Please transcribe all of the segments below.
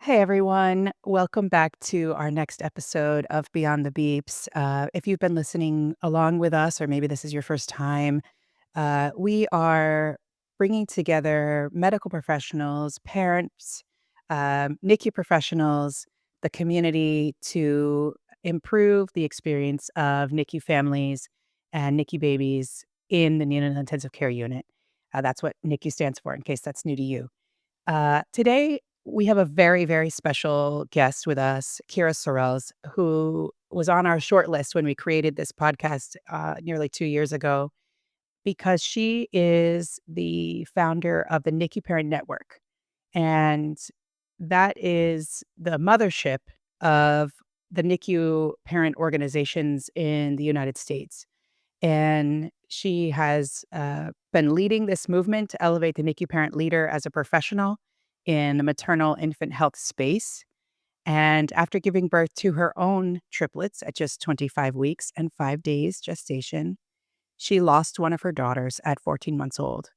Hey everyone, welcome back to our next episode of Beyond the Beeps. If you've been listening along with us, or maybe this is your first time, we are bringing together medical professionals, parents, NICU professionals, the community to improve the experience of NICU families and NICU babies in the neonatal intensive care unit. That's what NICU stands for, in case that's new to you. Today, we have a very, very special guest with us, Keira Sorrells, who was on our short list when we created this podcast nearly 2 years ago, because she is the founder of the NICU Parent Network. And that is the mothership of the NICU parent organizations in the United States. And she has been leading this movement to elevate the NICU parent leader as a professional in the maternal infant health space. And after giving birth to her own triplets at just 25 weeks and 5 days gestation, she lost one of her daughters at 14 months old.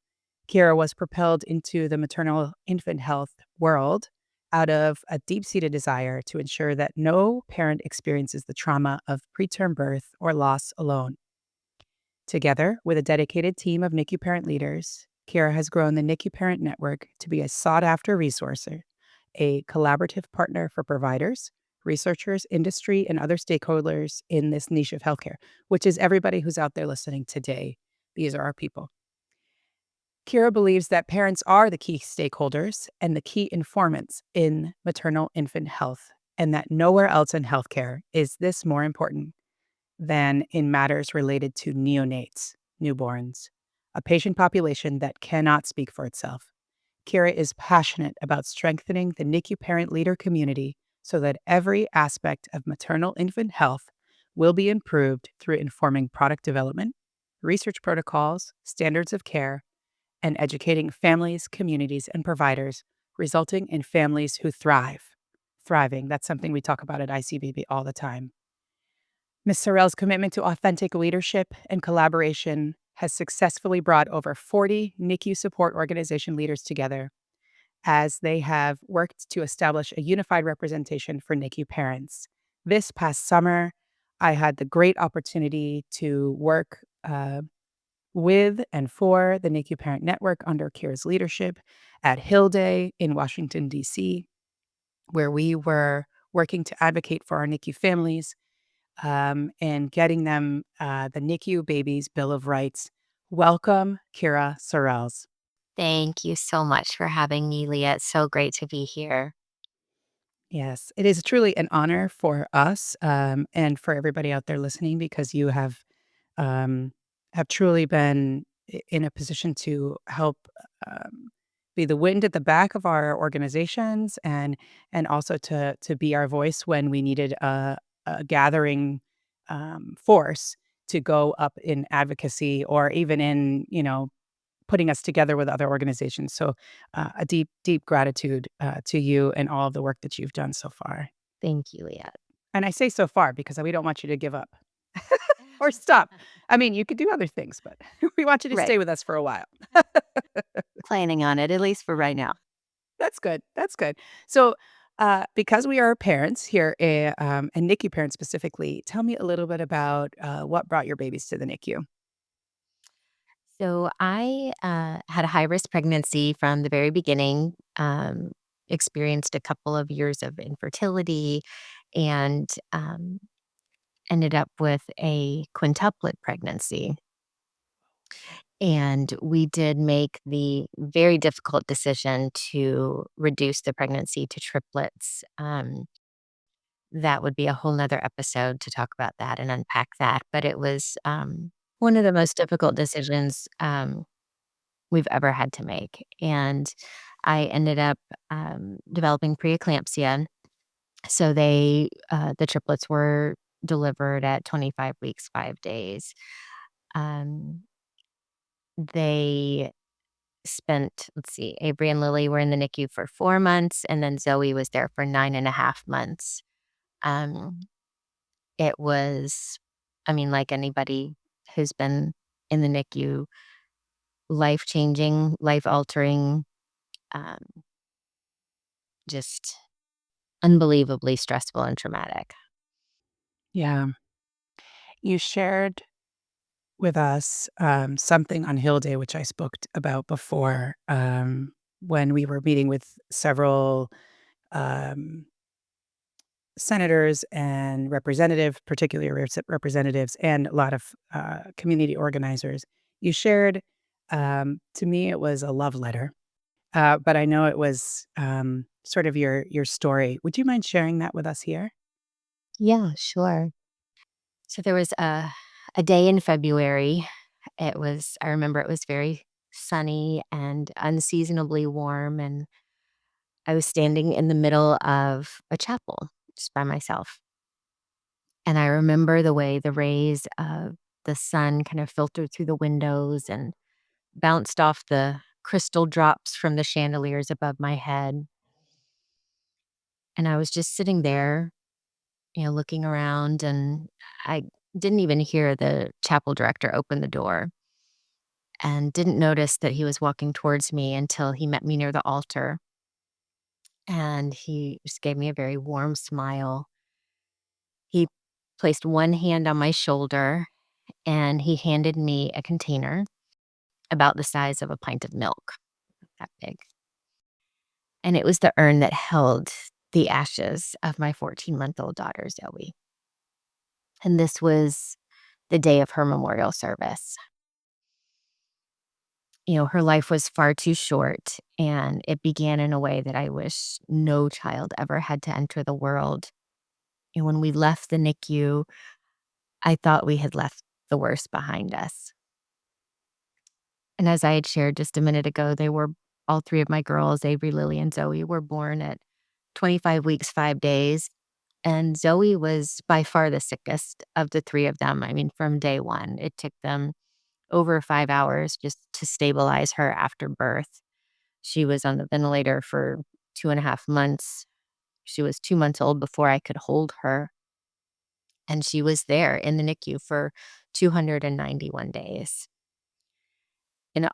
Kira was propelled into the maternal infant health world out of a deep seated desire to ensure that no parent experiences the trauma of preterm birth or loss alone. Together with a dedicated team of NICU parent leaders, Kira has grown the NICU Parent Network to be a sought after resource, a collaborative partner for providers, researchers, industry, and other stakeholders in this niche of healthcare, which is everybody who's out there listening today. These are our people. Kira believes that parents are the key stakeholders and the key informants in maternal infant health, and that nowhere else in healthcare is this more important than in matters related to neonates, newborns, a patient population that cannot speak for itself. Kira is passionate about strengthening the NICU parent leader community so that every aspect of maternal infant health will be improved through informing product development, research protocols, standards of care, and educating families, communities, and providers, resulting in families who thrive. Thriving, that's something we talk about at ICBB all the time. Ms. Sorrell's commitment to authentic leadership and collaboration has successfully brought over 40 NICU support organization leaders together as they have worked to establish a unified representation for NICU parents. This past summer, I had the great opportunity to work with and for the NICU Parent Network under Kira's leadership at Hill Day in Washington, D.C., where we were working to advocate for our NICU families and getting them the NICU Babies Bill of Rights. Welcome, Keira Sorrells. Thank you so much for having me, Leah. It's so great to be here. Yes, it is truly an honor for us and for everybody out there listening, because you um, have truly been in a position to help um, be the wind at the back of our organizations, and also to be our voice when we needed a gathering force to go up in advocacy, or even in putting us together with other organizations. So a deep, deep gratitude to you and all of the work that you've done so far. Thank you, Leah. And I say so far because we don't want you to give up or stop. I mean, you could do other things, but we want you to Right. stay with us for a while. Planning on it, at least for right now. That's good. That's good. So, because we are parents here, and NICU parents specifically, tell me a little bit about what brought your babies to the NICU. So I had a high risk pregnancy from the very beginning, experienced a couple of years of infertility, and ended up with a quintuplet pregnancy. And we did make the very difficult decision to reduce the pregnancy to triplets. That would be a whole nother episode to talk about that and unpack that, but it was, one of the most difficult decisions, we've ever had to make, and I ended up, developing preeclampsia, so the triplets were delivered at 25 weeks, 5 days. Um, they spent let's see, Avery and Lily were in the NICU for 4 months, and then Zoe was there for 9.5 months. Um It was I mean, like anybody who's been in the NICU, life-changing, life-altering, um, just unbelievably stressful and traumatic. Yeah. You shared with us, something on Hill Day, which I spoke about before, when we were meeting with several, um, senators and particularly representatives, and a lot of, community organizers. You shared, to me, it was a love letter, but I know it was, sort of your story. Would you mind sharing that with us here? Yeah, sure. So there was a day in February. I remember it was very sunny and unseasonably warm. And I was standing in the middle of a chapel just by myself. And I remember the way the rays of the sun kind of filtered through the windows and bounced off the crystal drops from the chandeliers above my head. And I was just sitting there, looking around, and I didn't even hear the chapel director open the door and didn't notice that he was walking towards me until he met me near the altar. And he just gave me a very warm smile. He placed one hand on my shoulder and he handed me a container about the size of a pint of milk, that big. And it was the urn that held the ashes of my 14-month-old daughter, Zoe. And this was the day of her memorial service. Her life was far too short, and it began in a way that I wish no child ever had to enter the world. And when we left the NICU, I thought we had left the worst behind us. And as I had shared just a minute ago, all three of my girls, Avery, Lily, and Zoe, were born at 25 weeks, 5 days. And Zoe was by far the sickest of the three of them. I mean, from day one, it took them over 5 hours just to stabilize her after birth. She was on the ventilator for 2.5 months. She was 2 months old before I could hold her. And she was there in the NICU for 291 days. And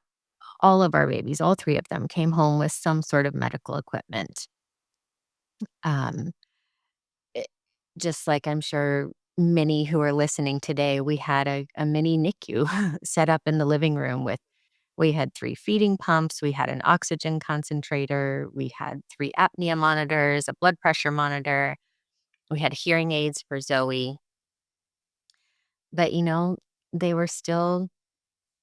all of our babies, all three of them, came home with some sort of medical equipment. Um, it- just like I'm sure many who are listening today, we had a mini NICU set up in the living room we had three feeding pumps, we had an oxygen concentrator, we had three apnea monitors, a blood pressure monitor, we had hearing aids for Zoe. But, they were still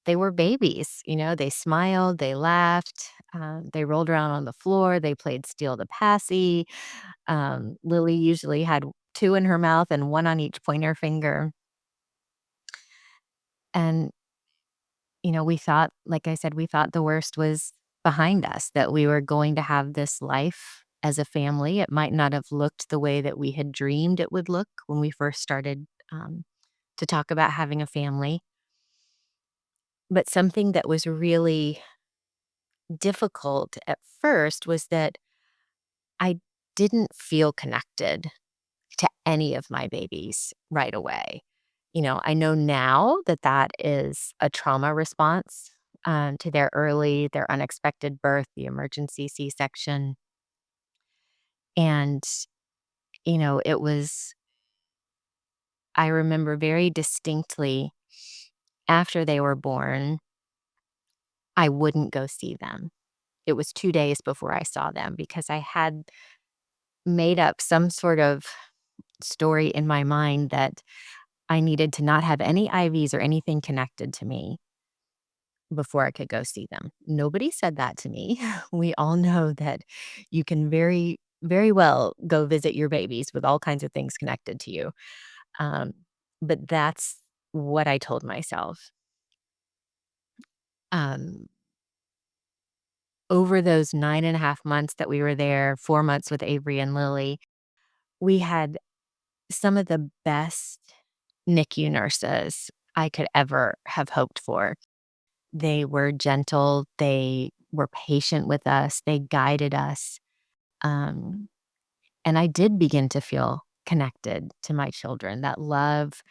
they were babies. They smiled, they laughed, they rolled around on the floor, they played steal the passy. Lily usually had two in her mouth and one on each pointer finger. And, we thought, like I said, we thought the worst was behind us, that we were going to have this life as a family. It might not have looked the way that we had dreamed it would look when we first started to talk about having a family. But something that was really difficult at first was that I didn't feel connected to any of my babies right away. I know now that that is a trauma response to their unexpected birth, the emergency C-section. And, I remember very distinctly after they were born, I wouldn't go see them. It was 2 days before I saw them because I had made up some sort of story in my mind that I needed to not have any IVs or anything connected to me before I could go see them. Nobody said that to me. We all know that you can very, very well go visit your babies with all kinds of things connected to you. Um, but that's what I told myself. Um, Over those 9.5 months that we were there, 4 months with Avery and Lily, we had some of the best NICU nurses I could ever have hoped for. They were gentle, they were patient with us, they guided us, um, and I did begin to feel connected to my children. That love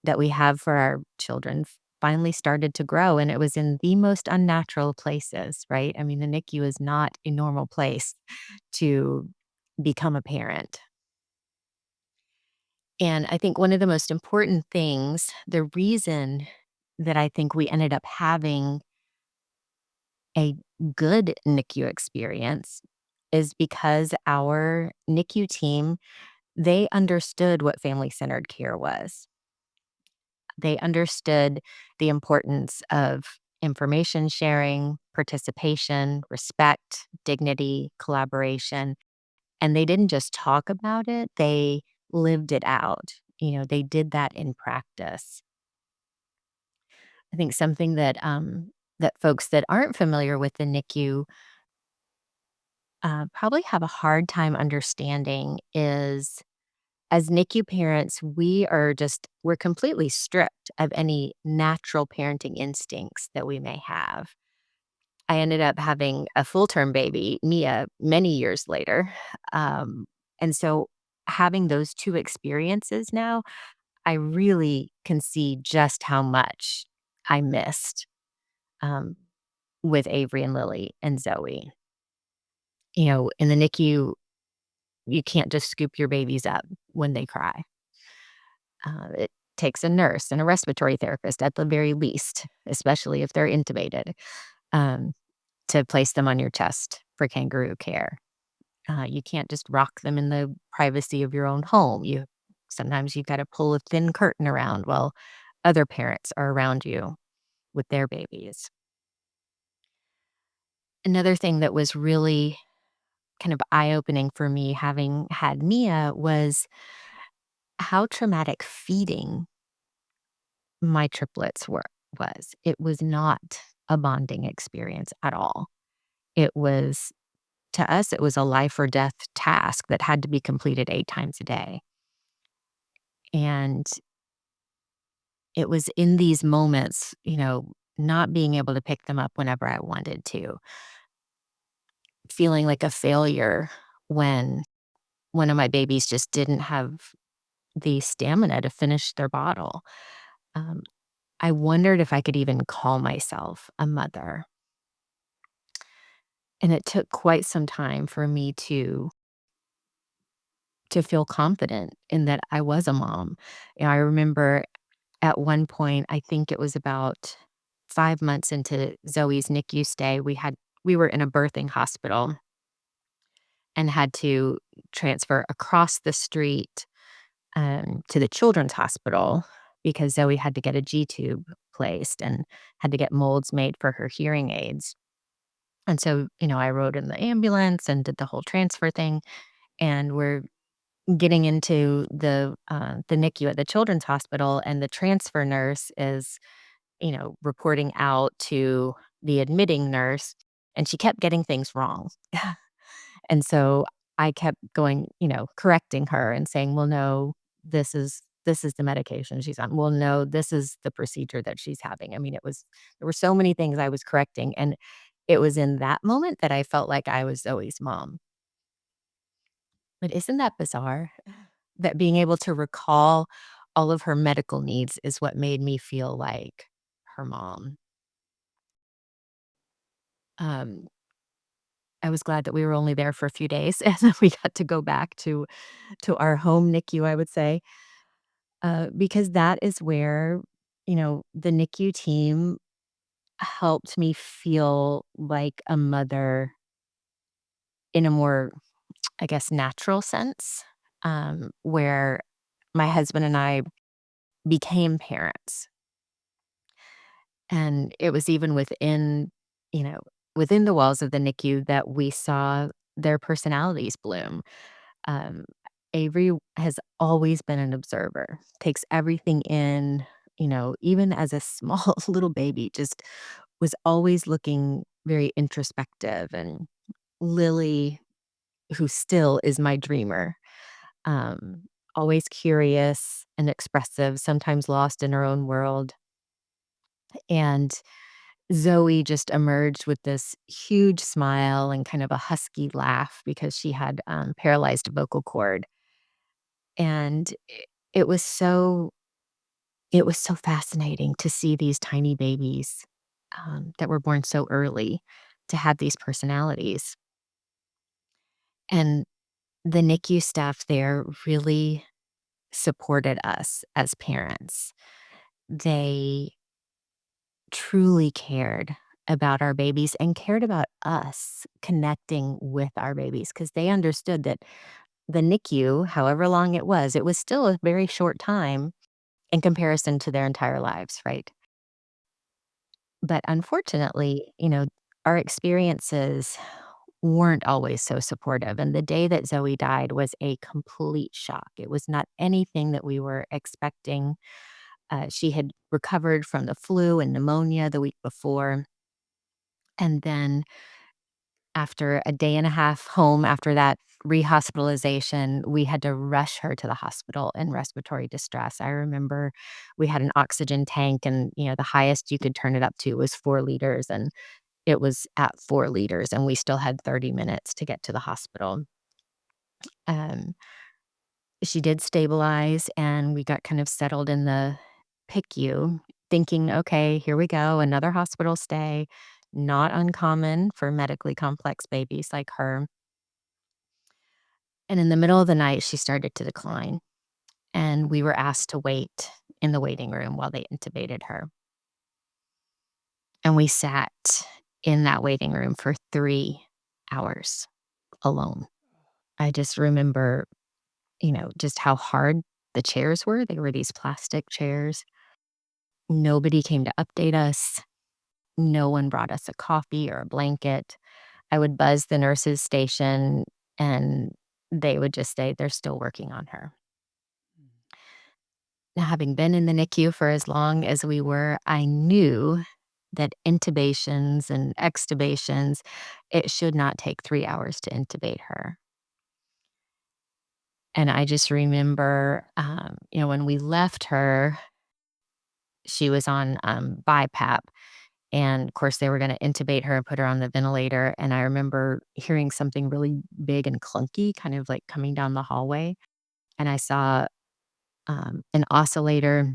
that we have for our children finally started to grow, and it was in the most unnatural places, right? I mean, the NICU is not a normal place to become a parent. And I think one of the most important things, the reason that I think we ended up having a good NICU experience is because our NICU team, they understood what family-centered care was. They understood the importance of information sharing, participation, respect, dignity, collaboration, and they didn't just talk about it, they lived it out. They did that in practice. I think something that folks that aren't familiar with the NICU, probably have a hard time understanding is as NICU parents, we're completely stripped of any natural parenting instincts that we may have. I ended up having a full-term baby, Mia, many years later. And so having those 2 experiences now, I really can see just how much I missed, um, with Avery and Lily and Zoe. In the NICU, you can't just scoop your babies up when they cry. It takes a nurse and a respiratory therapist at the very least, especially if they're intubated, um, to place them on your chest for kangaroo care. You can't just rock them in the privacy of your own home. Sometimes you've got to pull a thin curtain around while other parents are around you with their babies. Another thing that was really kind of eye-opening for me having had Mia was how traumatic feeding my triplets was. It was not a bonding experience at all. It was to us, it was a life or death task that had to be completed 8 times a day. And it was in these moments, not being able to pick them up whenever I wanted to, feeling like a failure when one of my babies just didn't have the stamina to finish their bottle. Um, I wondered if I could even call myself a mother. And it took quite some time for me to feel confident in that I was a mom. I remember at one point, I think it was about 5 months into Zoe's NICU stay, we were in a birthing hospital and had to transfer across the street, to the children's hospital because Zoe had to get a G-tube placed and had to get molds made for her hearing aids. And so, I rode in the ambulance and did the whole transfer thing, and we're getting into the NICU at the children's hospital, and the transfer nurse is, reporting out to the admitting nurse, and she kept getting things wrong. And so I kept going, correcting her and saying, "Well, no, this is the medication she's on. Well, no, this is the procedure that she's having." I mean, there were so many things I was correcting, and it was in that moment that I felt like I was Zoe's mom. But isn't that bizarre? That being able to recall all of her medical needs is what made me feel like her mom. Um, I was glad that we were only there for a few days and then we got to go back to our home NICU, I would say, because that is where, the NICU team helped me feel like a mother in a more, I guess, natural sense, where my husband and I became parents. And it was even you know, within the walls of the NICU that we saw their personalities bloom. Um, Avery has always been an observer, takes everything in, even as a small little baby, just was always looking very introspective. And Lily, who still is my dreamer, um, always curious and expressive, sometimes lost in her own world. And Zoe just emerged with this huge smile and kind of a husky laugh because she had, paralyzed vocal cord, and it was so fascinating to see these tiny babies, that were born so early to have these personalities, and the NICU staff there really supported us as parents. They truly cared about our babies and cared about us connecting with our babies because they understood that the NICU, however long it was still a very short time in comparison to their entire lives, right? But unfortunately, our experiences weren't always so supportive. And the day that Zoe died was a complete shock. It was not anything that we were expecting. She had recovered from the flu and pneumonia the week before. And then after a day and a half home after that rehospitalization, we had to rush her to the hospital in respiratory distress. I remember we had an oxygen tank and, the highest you could turn it up to was 4 liters and it was at 4 liters and we still had 30 minutes to get to the hospital. Um, she did stabilize and we got kind of settled in the PICU thinking, okay, here we go, another hospital stay. Not uncommon for medically complex babies like her. And in the middle of the night, she started to decline, and we were asked to wait in the waiting room while they intubated her. And we sat in that waiting room for 3 hours alone. I just remember, just how hard the chairs were. They were these plastic chairs. Nobody came to update us. No one brought us a coffee or a blanket. I would buzz the nurses' station, and they would just say, "They're still working on her." Now, having been in the NICU for as long as we were, I knew that intubations and extubations, it should not take 3 hours to intubate her. And I just remember, when we left her, she was on BiPAP. And of course, they were going to intubate her and put her on the ventilator. And I remember hearing something really big and clunky, kind of like coming down the hallway. And I saw an oscillator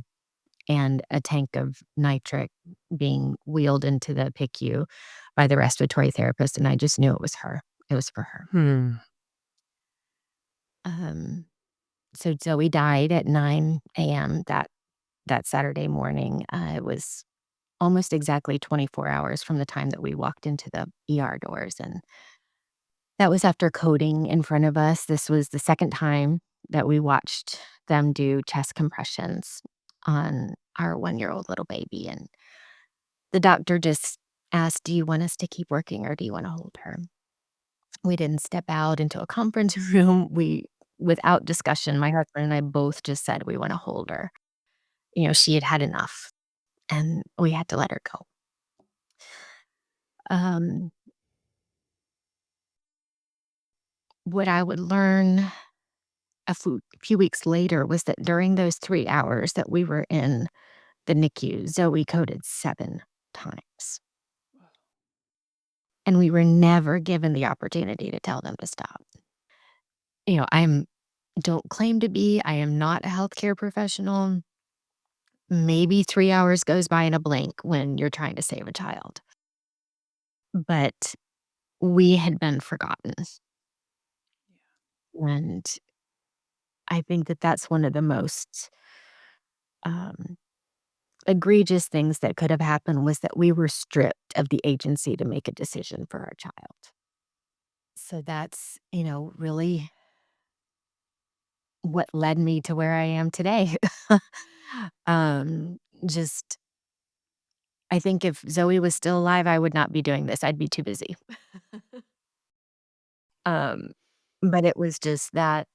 and a tank of nitric being wheeled into the PICU by the respiratory therapist, and I just knew it was her. It was for her. Hmm. Um, so Zoe died at 9 a.m. that Saturday morning. It was almost exactly 24 hours from the time that we walked into the ER doors, and that was after coding in front of us. This was the second time that we watched them do chest compressions on our one-year-old little baby, and the doctor just asked, "Do you want us to keep working or do you wanna hold her?" We didn't step out into a conference room. Without discussion, my husband and I both just said, "We wanna hold her." She had had enough, and we had to let her go. Um, what I would learn a few weeks later was that during those 3 hours that we were in the NICU, Zoe coded 7 times, and we were never given the opportunity to tell them to stop. I'm don't claim to be. I am not a healthcare professional. Maybe 3 hours goes by in a blink when you're trying to save a child. But we had been forgotten, and I think that that's one of the most, um, egregious things that could have happened was that we were stripped of the agency to make a decision for our child. So that's, really what led me to where I am today. Um, just I think if Zoe was still alive, I would not be doing this. I'd be too busy. Um, but it was just that,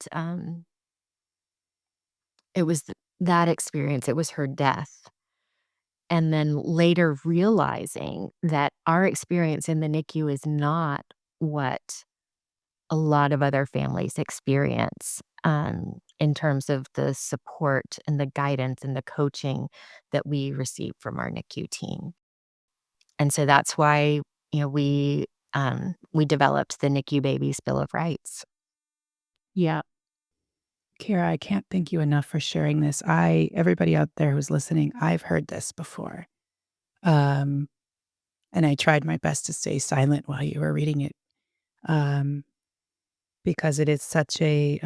it was that experience. It was her death. And then later realizing that our experience in the NICU is not what a lot of other families experience, in terms of the support and the guidance and the coaching that we receive from our NICU team. And so that's why, we developed the NICU Babies Bill of Rights. Yeah. Kira, I can't thank you enough for sharing this. Everybody out there who's listening, I've heard this before. Um, and I tried my best to stay silent while you were reading it. Um, because it is such a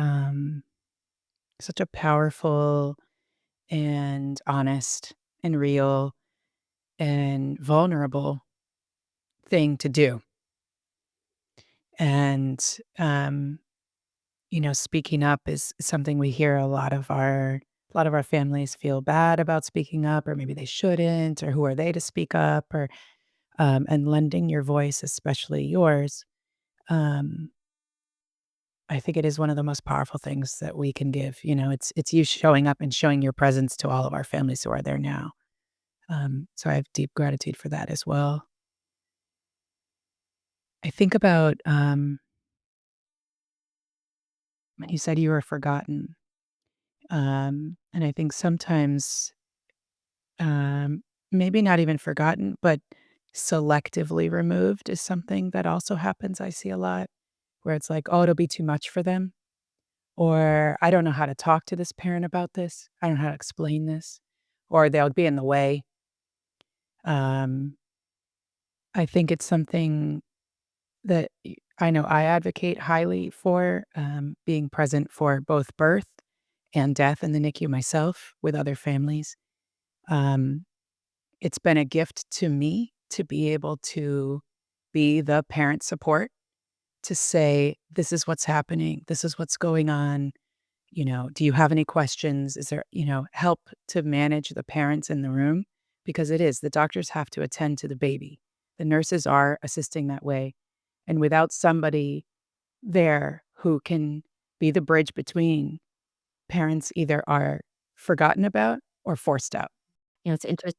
powerful and honest and real and vulnerable thing to do. And, speaking up is something we hear a lot of our families feel bad about speaking up, or maybe they shouldn't, or who are they to speak up, or and lending your voice, especially yours. Um, I think it is one of the most powerful things that we can give. It's you showing up and showing your presence to all of our families who are there now. So I have deep gratitude for that as well. I think about when you said you were forgotten, and I think sometimes um, maybe not even forgotten, but selectively removed is something that also happens. I see a lot where it's like, oh, it'll be too much for them. Or I don't know how to talk to this parent about this. I don't know how to explain this. Or they'll be in the way. Um, I think it's something that I know I advocate highly for, being present for both birth and death in the NICU myself with other families. Um, it's been a gift to me to be able to be the parent support to say, this is what's happening. This is what's going on. Do you have any questions? Is there, help to manage the parents in the room? Because the doctors have to attend to the baby. The nurses are assisting that way. And without somebody there who can be the bridge between, parents either are forgotten about or forced out. It's interesting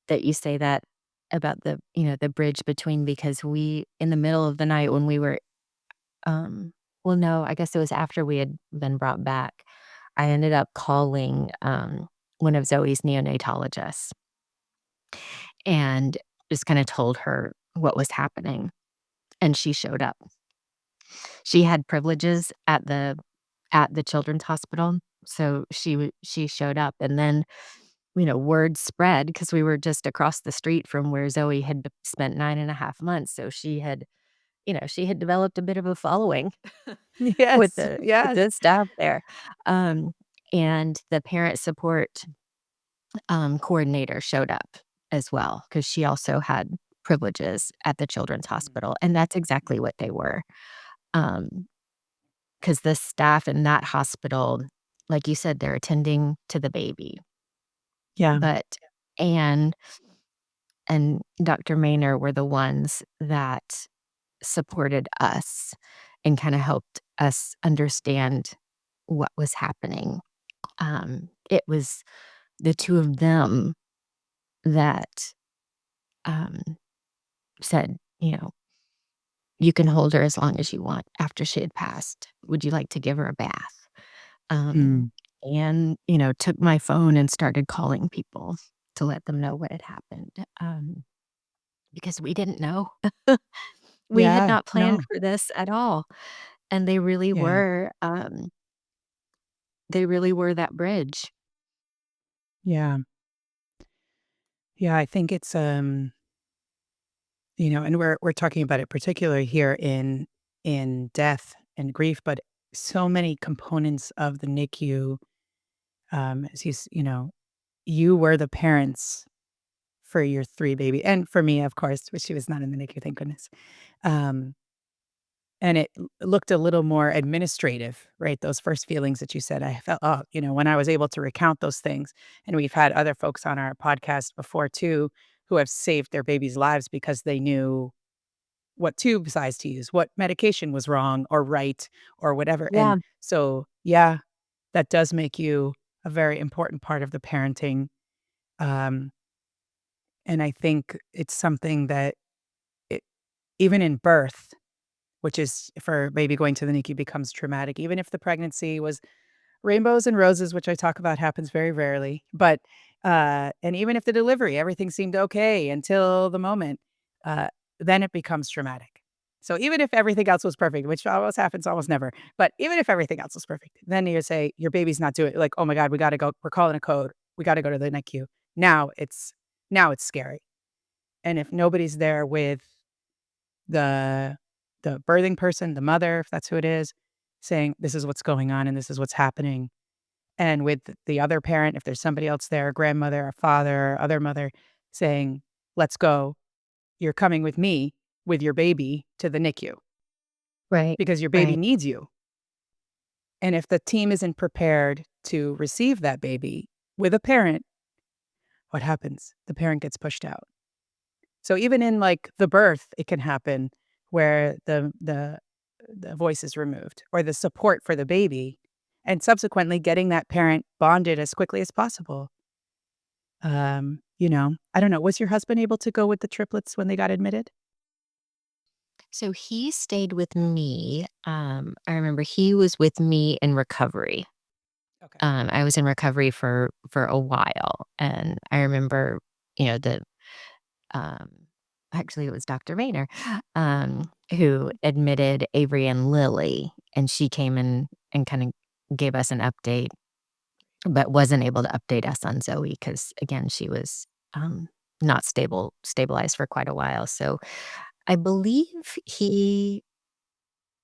that you say that about the bridge between because we in the middle of the night when we were, well, no, I guess it was after we had been brought back, I ended up calling, one of Zoe's neonatologists and just kinda told her what was happening, and she showed up. She had privileges at the children's hospital, so she showed up, and then, word spread because we were just across the street from where Zoe had spent 9.5 months, so she had developed a bit of a following with Yes, with yes. the staff there, um, and the parent support, coordinator showed up as well because she also had privileges at the children's hospital, and that's exactly what they were, um 'cause the staff in that hospital, like you said, they're attending to the baby, Yeah, but Anne and Doctor Maynor were the ones that supported us and kinda helped us understand what was happening. It was the 2 of them that, um, said, "You can hold her as long as you want after she had passed. Would you like to give her a bath?" Um, mm, and, took my phone and started calling people to let them know what had happened, because we didn't know. We had yeah, not planned no, for this at all, and yeah, they really were that bridge. yeah, yeah. I think it's and we're talking about it particularly here in death and grief, but so many components of the NICU. As you were the parents for your three baby, and for me, of course, but she was not in the NICU, thank goodness. Um, And it looked a little more administrative, right? Those first feelings that you said, I felt, when I was able to recount those things. And we've had other folks on our podcast before too who have saved their babies' lives because they knew what tube size to use, what medication was wrong or right or whatever. And Yeah, so, yeah, that does make you a very important part of the parenting. Um, and I think it's something that it, even in birth, which is for baby going to the NICU becomes traumatic, even if the pregnancy was rainbows and roses, which I talk about happens very rarely. But and even if the delivery, everything seemed okay until the moment, uh, then it becomes traumatic. So even if everything else was perfect, which almost happens almost never, but even if everything else was perfect, then you say your baby's not doing like, oh my God, we gotta go, we're calling a code. We gotta go to the NICU. Now it's now it's scary. And if nobody's there with the the birthing person, the mother, if that's who it is, saying, "This is what's going on and this is what's happening." And with the other parent, if there's somebody else there, a grandmother, a father, other mother, saying, "Let's go. You're coming with me with your baby to the NICU Right, because your baby right. needs you." And if the team isn't prepared to receive that baby with a parent, what happens? The parent gets pushed out. So even in like the birth, it can happen where the voice is removed or the support for the baby, and subsequently getting that parent bonded as quickly as possible. I don't know. Was your husband able to go with the triplets when they got admitted? So he stayed with me. I remember he was with me in recovery. Okay. I was in recovery for a while, and I remember, the um, actually it was Dr. Vayner, who admitted Avery and Lily, and she came in and kind of gave us an update, but wasn't able to update us on Zoe because again she was not stabilized for quite a while. So I believe he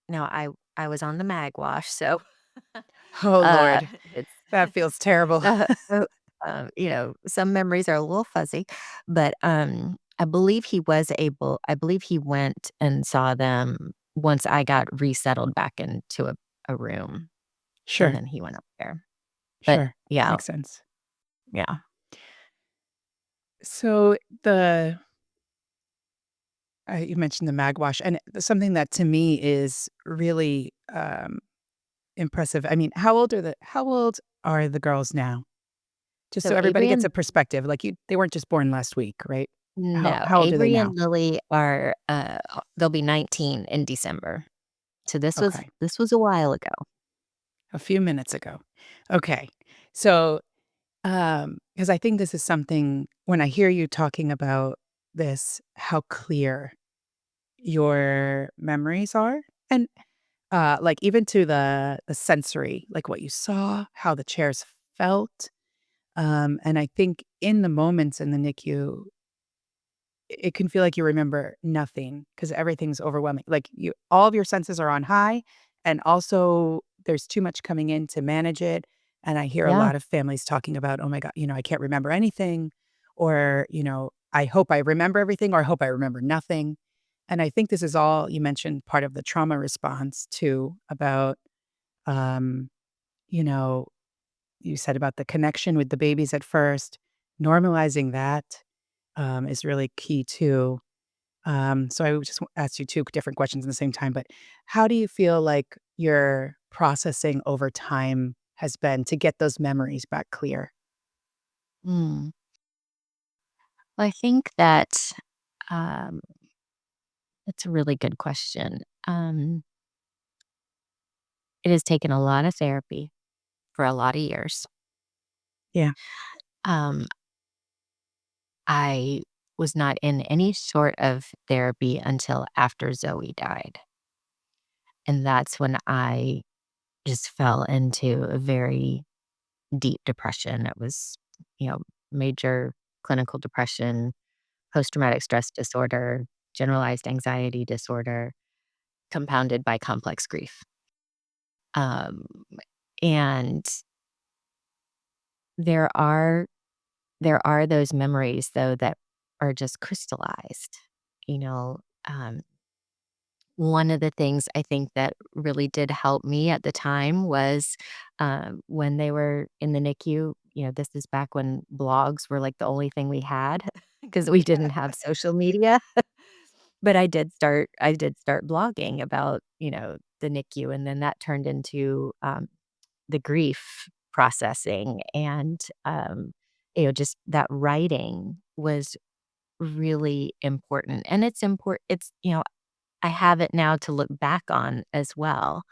no, I was on the mag wash, so Oh, Lord. it's That feels terrible. so, some memories are a little fuzzy, but, I believe he went and saw them once I got resettled back into a room, and Sure. then he went up there. But Sure. yeah, Makes sense. yeah. So you mentioned the magwash, and something that to me is really impressive. I mean, how old are the girls now? Just So so everybody Avery gets a and perspective. Like they weren't just born last week, right? How no, how old are they Avery now? and Lily are, they'll be 19 in December. So Okay, this was a while ago. a few minutes ago. Okay, so because I think this is something when I hear you talking about this, how clear your memories are, and like even to the sensory, like what you saw, how the chairs felt. And I think in the moments in the NICU, it can feel like you remember nothing because everything's overwhelming. Like all of your senses are on high, and also there's too much coming in to manage it. And I hear a Yeah. lot of families talking about, oh my God, I can't remember anything, or, I hope I remember everything, or I hope I remember nothing. And I think this is all you mentioned part of the trauma response too, about, um, you know, you said about the connection with the babies at first, normalizing that is really key too. So I would just ask you two different questions at the same time, but how do you feel like your processing over time has been to get those memories back clear? Mm. Well, I think that, um, that's a really good question. It has taken a lot of therapy for a lot of years. Yeah. Um, I was not in any sort of therapy until after Zoe died, and that's when I just fell into a very deep depression. It was, you know, major clinical depression, post-traumatic stress disorder, generalized anxiety disorder, compounded by complex grief. Um, and there are there are those memories though that are just crystallized. You know, um, one of the things I think that really did help me at the time was when they were in the NICU. This is back when blogs were like the only thing we had because we didn't have social media. But I did start blogging about, the NICU, and then that turned into, the grief processing and, just that writing was really important, and I have it now to look back on as well,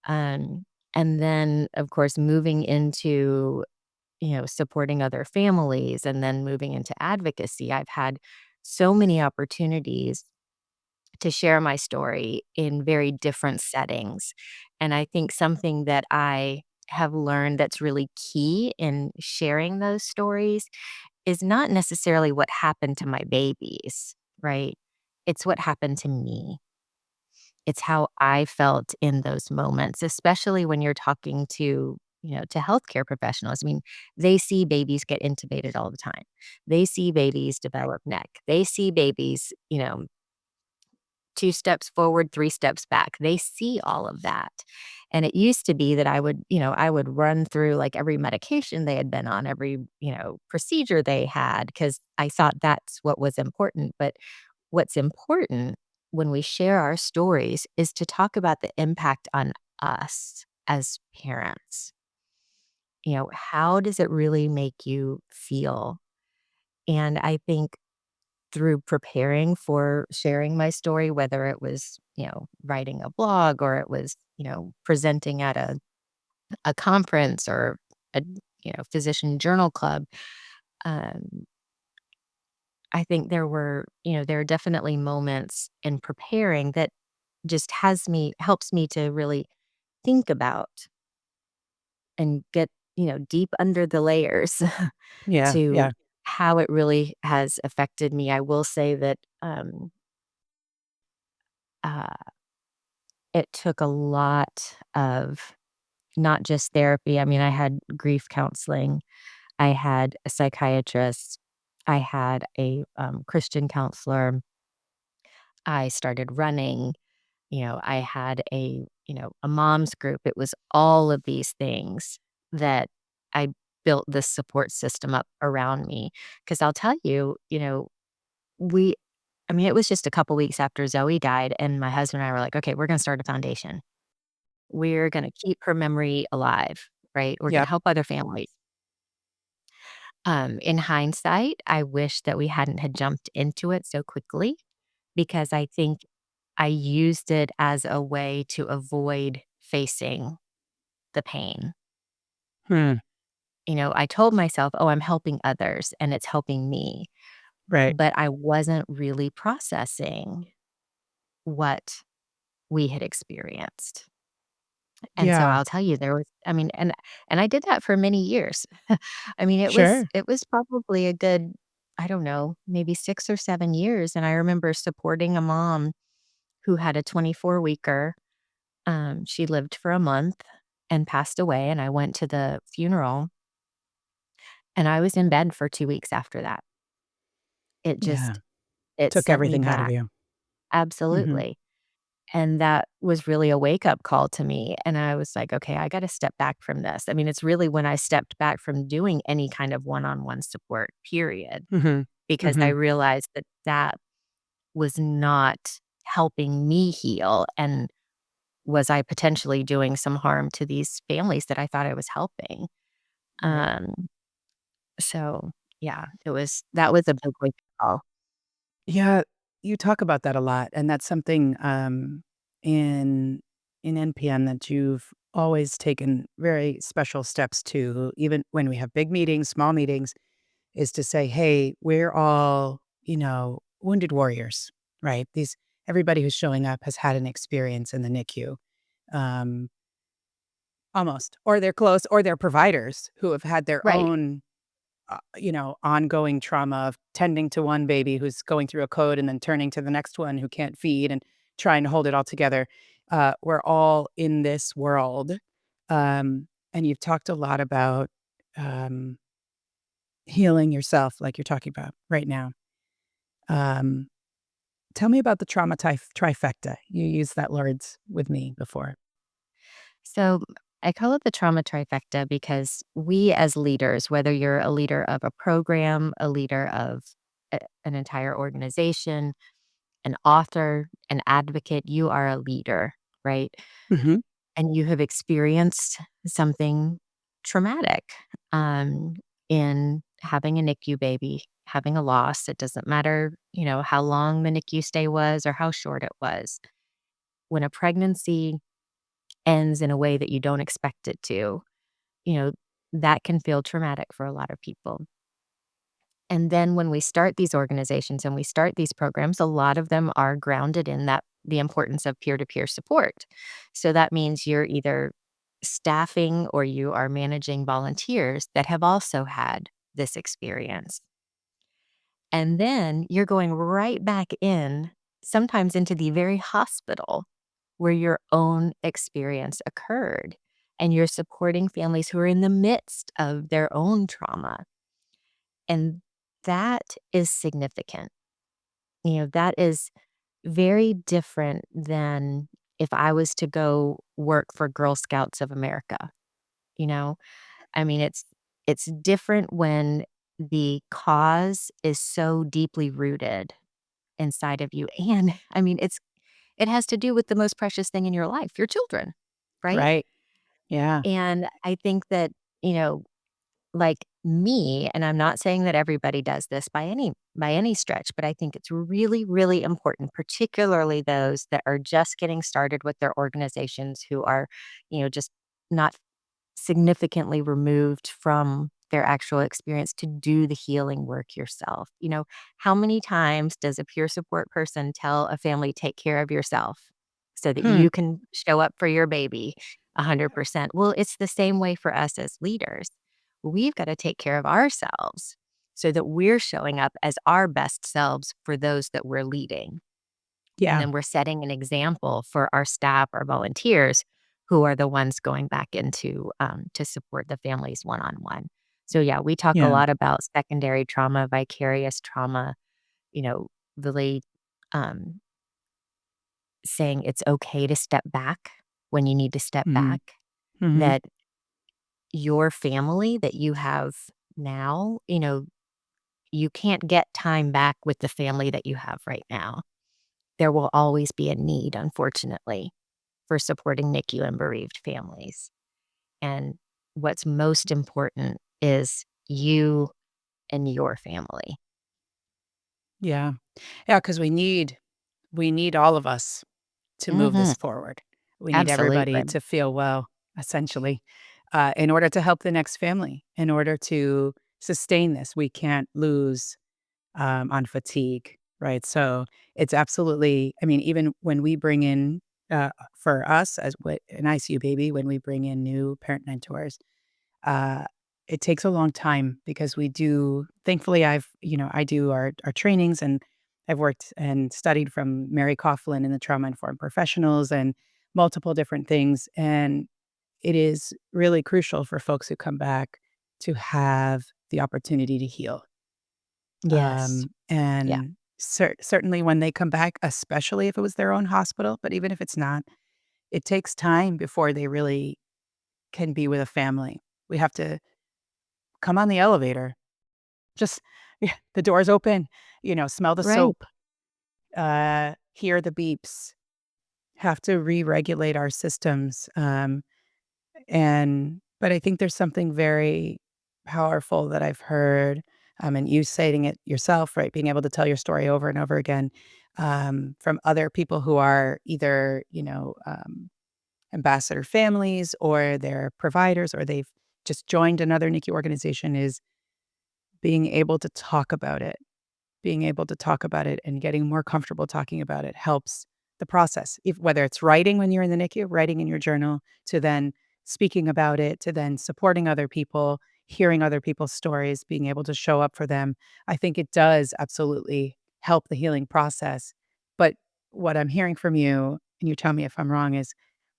um, and then, of course, moving into, supporting other families and then moving into advocacy, I've had so many opportunities to share my story in very different settings. And I think something that I have learned that's really key in sharing those stories is not necessarily what happened to my babies, right? It's what happened to me. It's how I felt in those moments, especially when you're talking to healthcare professionals. I mean, they see babies get intubated all the time. They see babies develop neck. They see babies, 2 steps forward, 3 steps back. They see all of that. And it used to be that I would run through, like, every medication they had been on, every, procedure they had, because I thought that's what was important. But what's important when we share our stories is to talk about the impact on us as parents. How does it really make you feel? And I think through preparing for sharing my story, whether it was, writing a blog or it was, presenting at a conference or a, physician journal club, um, I think there are definitely moments in preparing that just helps me to really think about and get, deep under the layers Yeah, to yeah. how it really has affected me. I will say that uh, it took a lot of not just therapy. I mean, I had grief counseling, I had a psychiatrist, I had a Christian counselor, I started running. I had a mom's group. It was all of these things that I built this support system up around me. Because I'll tell you, we I mean, it was just a couple weeks after Zoe died, and my husband and I were like, "Okay, we're gonna start a foundation. We're gonna keep her memory alive, right? We're gonna Yep. help other families." In hindsight, I wish that we hadn't had jumped into it so quickly because I think I used it as a way to avoid facing the pain. Hmm. I told myself, "Oh, I'm helping others and it's helping me." Right. But I wasn't really processing what we had experienced. And so Yeah. I'll tell you there was I mean, and I did that for many years. I mean, it was Sure. it was probably a good, I don't know, maybe 6 or 7 years, and I remember supporting a mom who had a 24-weeker. She lived for a month and passed away, and I went to the funeral, and I was in bed for 2 weeks after that. It Yeah. just it Took sent me everything out of back. you. Mhm. Absolutely. And that was really a wake-up call to me, and I was like, "Okay, I gotta step back from this." I mean, it's really when I stepped back from doing any kind of one-on-one support, period, Mhm. because I Mhm. realized that that was not helping me heal, and was I potentially doing some harm to these families that I thought I was helping? Right. Um, so, yeah, that was a big wake-up call. Yeah, you talk about that a lot, and that's something, in NPN that you've always taken very special steps to, even when we have big meetings, small meetings, is to say, "Hey, we're all, wounded warriors," right? Everybody who's showing up has had an experience in the NICU, um, almost, or they're close, or they're providers who have had their Right. own ongoing trauma of tending to one baby who's going through a code and then turning to the next one who can't feed and trying to hold it all together. We're all in this world. And you've talked a lot about um, healing yourself, like you're talking about right now. Um, Tell me about the trifecta. You used that words with me before. So I call it the trauma trifecta because we as leaders, whether you're a leader of a program, a leader of an entire organization, an author, an advocate, you are a leader, right? Hmm. And you have experienced something traumatic um, in having a NICU baby, having a loss. It doesn't matter, how long the NICU stay was or how short it was. When a pregnancy ends in a way that you don't expect it to, you know, that can feel traumatic for a lot of people. And then when we start these organizations and we start these programs, a lot of them are grounded in the importance of peer-to-peer support. So that means you're either staffing or you are managing volunteers that have also had this experience. And then you're going right back in, sometimes into the very hospital. where your own experience occurred, and you're supporting families who are in the midst of their own trauma, and that is significant. That is very different than if I was to go work for Girl Scouts of America, you know? I mean, it's different when the cause is so deeply rooted inside of you, and, I mean, it has to do with the most precious thing in your life, your children, right? Right. Yeah. And I think that, you know, like me, and I'm not saying that everybody does this by any stretch, but I think it's really, really important, particularly those that are just getting started with their organizations who are, just not significantly removed from their actual experience to do the healing work yourself. How many times does a peer support person tell a family, take care of yourself so that Hmm. you can show up for your baby 100%? Well, it's the same way for us as leaders. We've got to take care of ourselves so that we're showing up as our best selves for those that we're leading. And Yeah. then we're setting an example for our staff, our volunteers, who are the ones going back into to support the families one on one. So yeah, we talk a Yeah. lot about secondary trauma, vicarious trauma. You know, really um, saying it's okay to step back when you need to step Mhm. back. Mhm. That your family that you have now, you can't get time back with the family that you have right now. There will always be a need, unfortunately, for supporting NICU and bereaved families. And what's most important is you and your family. Yeah. Yeah, 'cause we need all of us to move Mhm. this forward. We need everybody Absolutely. to feel well, essentially, in order to help the next family, in order to sustain this. We can't lose on fatigue, right? So it's absolutely, I mean, even when we bring in, for us as an ICU baby, when we bring in new parent mentors, uh, it takes a long time because we do, thankfully, I do our trainings and I've worked and studied from Mary Coughlin and the trauma informed professionals and multiple different things. And it is really crucial for folks who come back to have the opportunity to heal. Yes. Yeah. And certainly when they come back, especially if it was their own hospital, but even if it's not, it takes time before they really can be with a family. We have to come on the elevator, just yeah, the doors open, smell the Right. soap, hear the beeps, have to re-regulate our systems. But I think there's something very powerful that I've heard, and you saying it yourself, right? Being able to tell your story over and over again, from other people who are either, ambassador families or they're providers or they've just joined another NICU organization is being able to talk about it. Being able to talk about it and getting more comfortable talking about it helps the process. If whether it's writing when you're in the NICU, writing in your journal, to then speaking about it, to then supporting other people, hearing other people's stories, being able to show up for them. I think it does absolutely help the healing process. But what I'm hearing from you, and you tell me if I'm wrong, is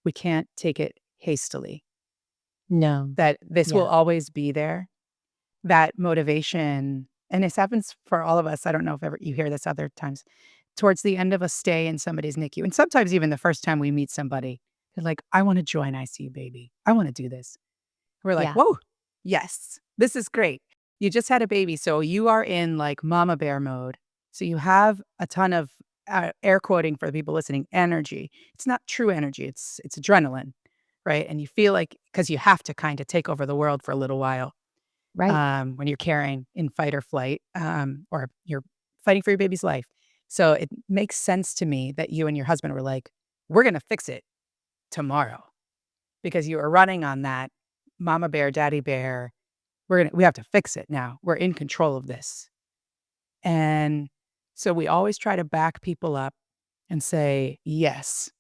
we can't take it hastily. No. That this will Yeah. always be there, that motivation, and this happens for all of us. I don't know if ever you hear this other times. Towards the end of a stay in somebody's NICU, and sometimes even the first time we meet somebody, they're like, "I wanna join ICU Baby. I wanna do this." We're like, Yeah. "Whoa, yes, this is great. You just had a baby, so you are in, like, mama bear mode. So you have a ton of," air quoting for the people listening, "energy." It's not true energy, it's adrenaline, right? And you feel like because you have to kinda take over the world for a little while, Right. when you're carrying in fight or flight, or you're fighting for your baby's life. So it makes sense to me that you and your husband were like, "We're gonna fix it tomorrow," because you were running on that mama bear, daddy bear. We have to fix it now. We're in control of this. And so we always try to back people up and say, "Yes,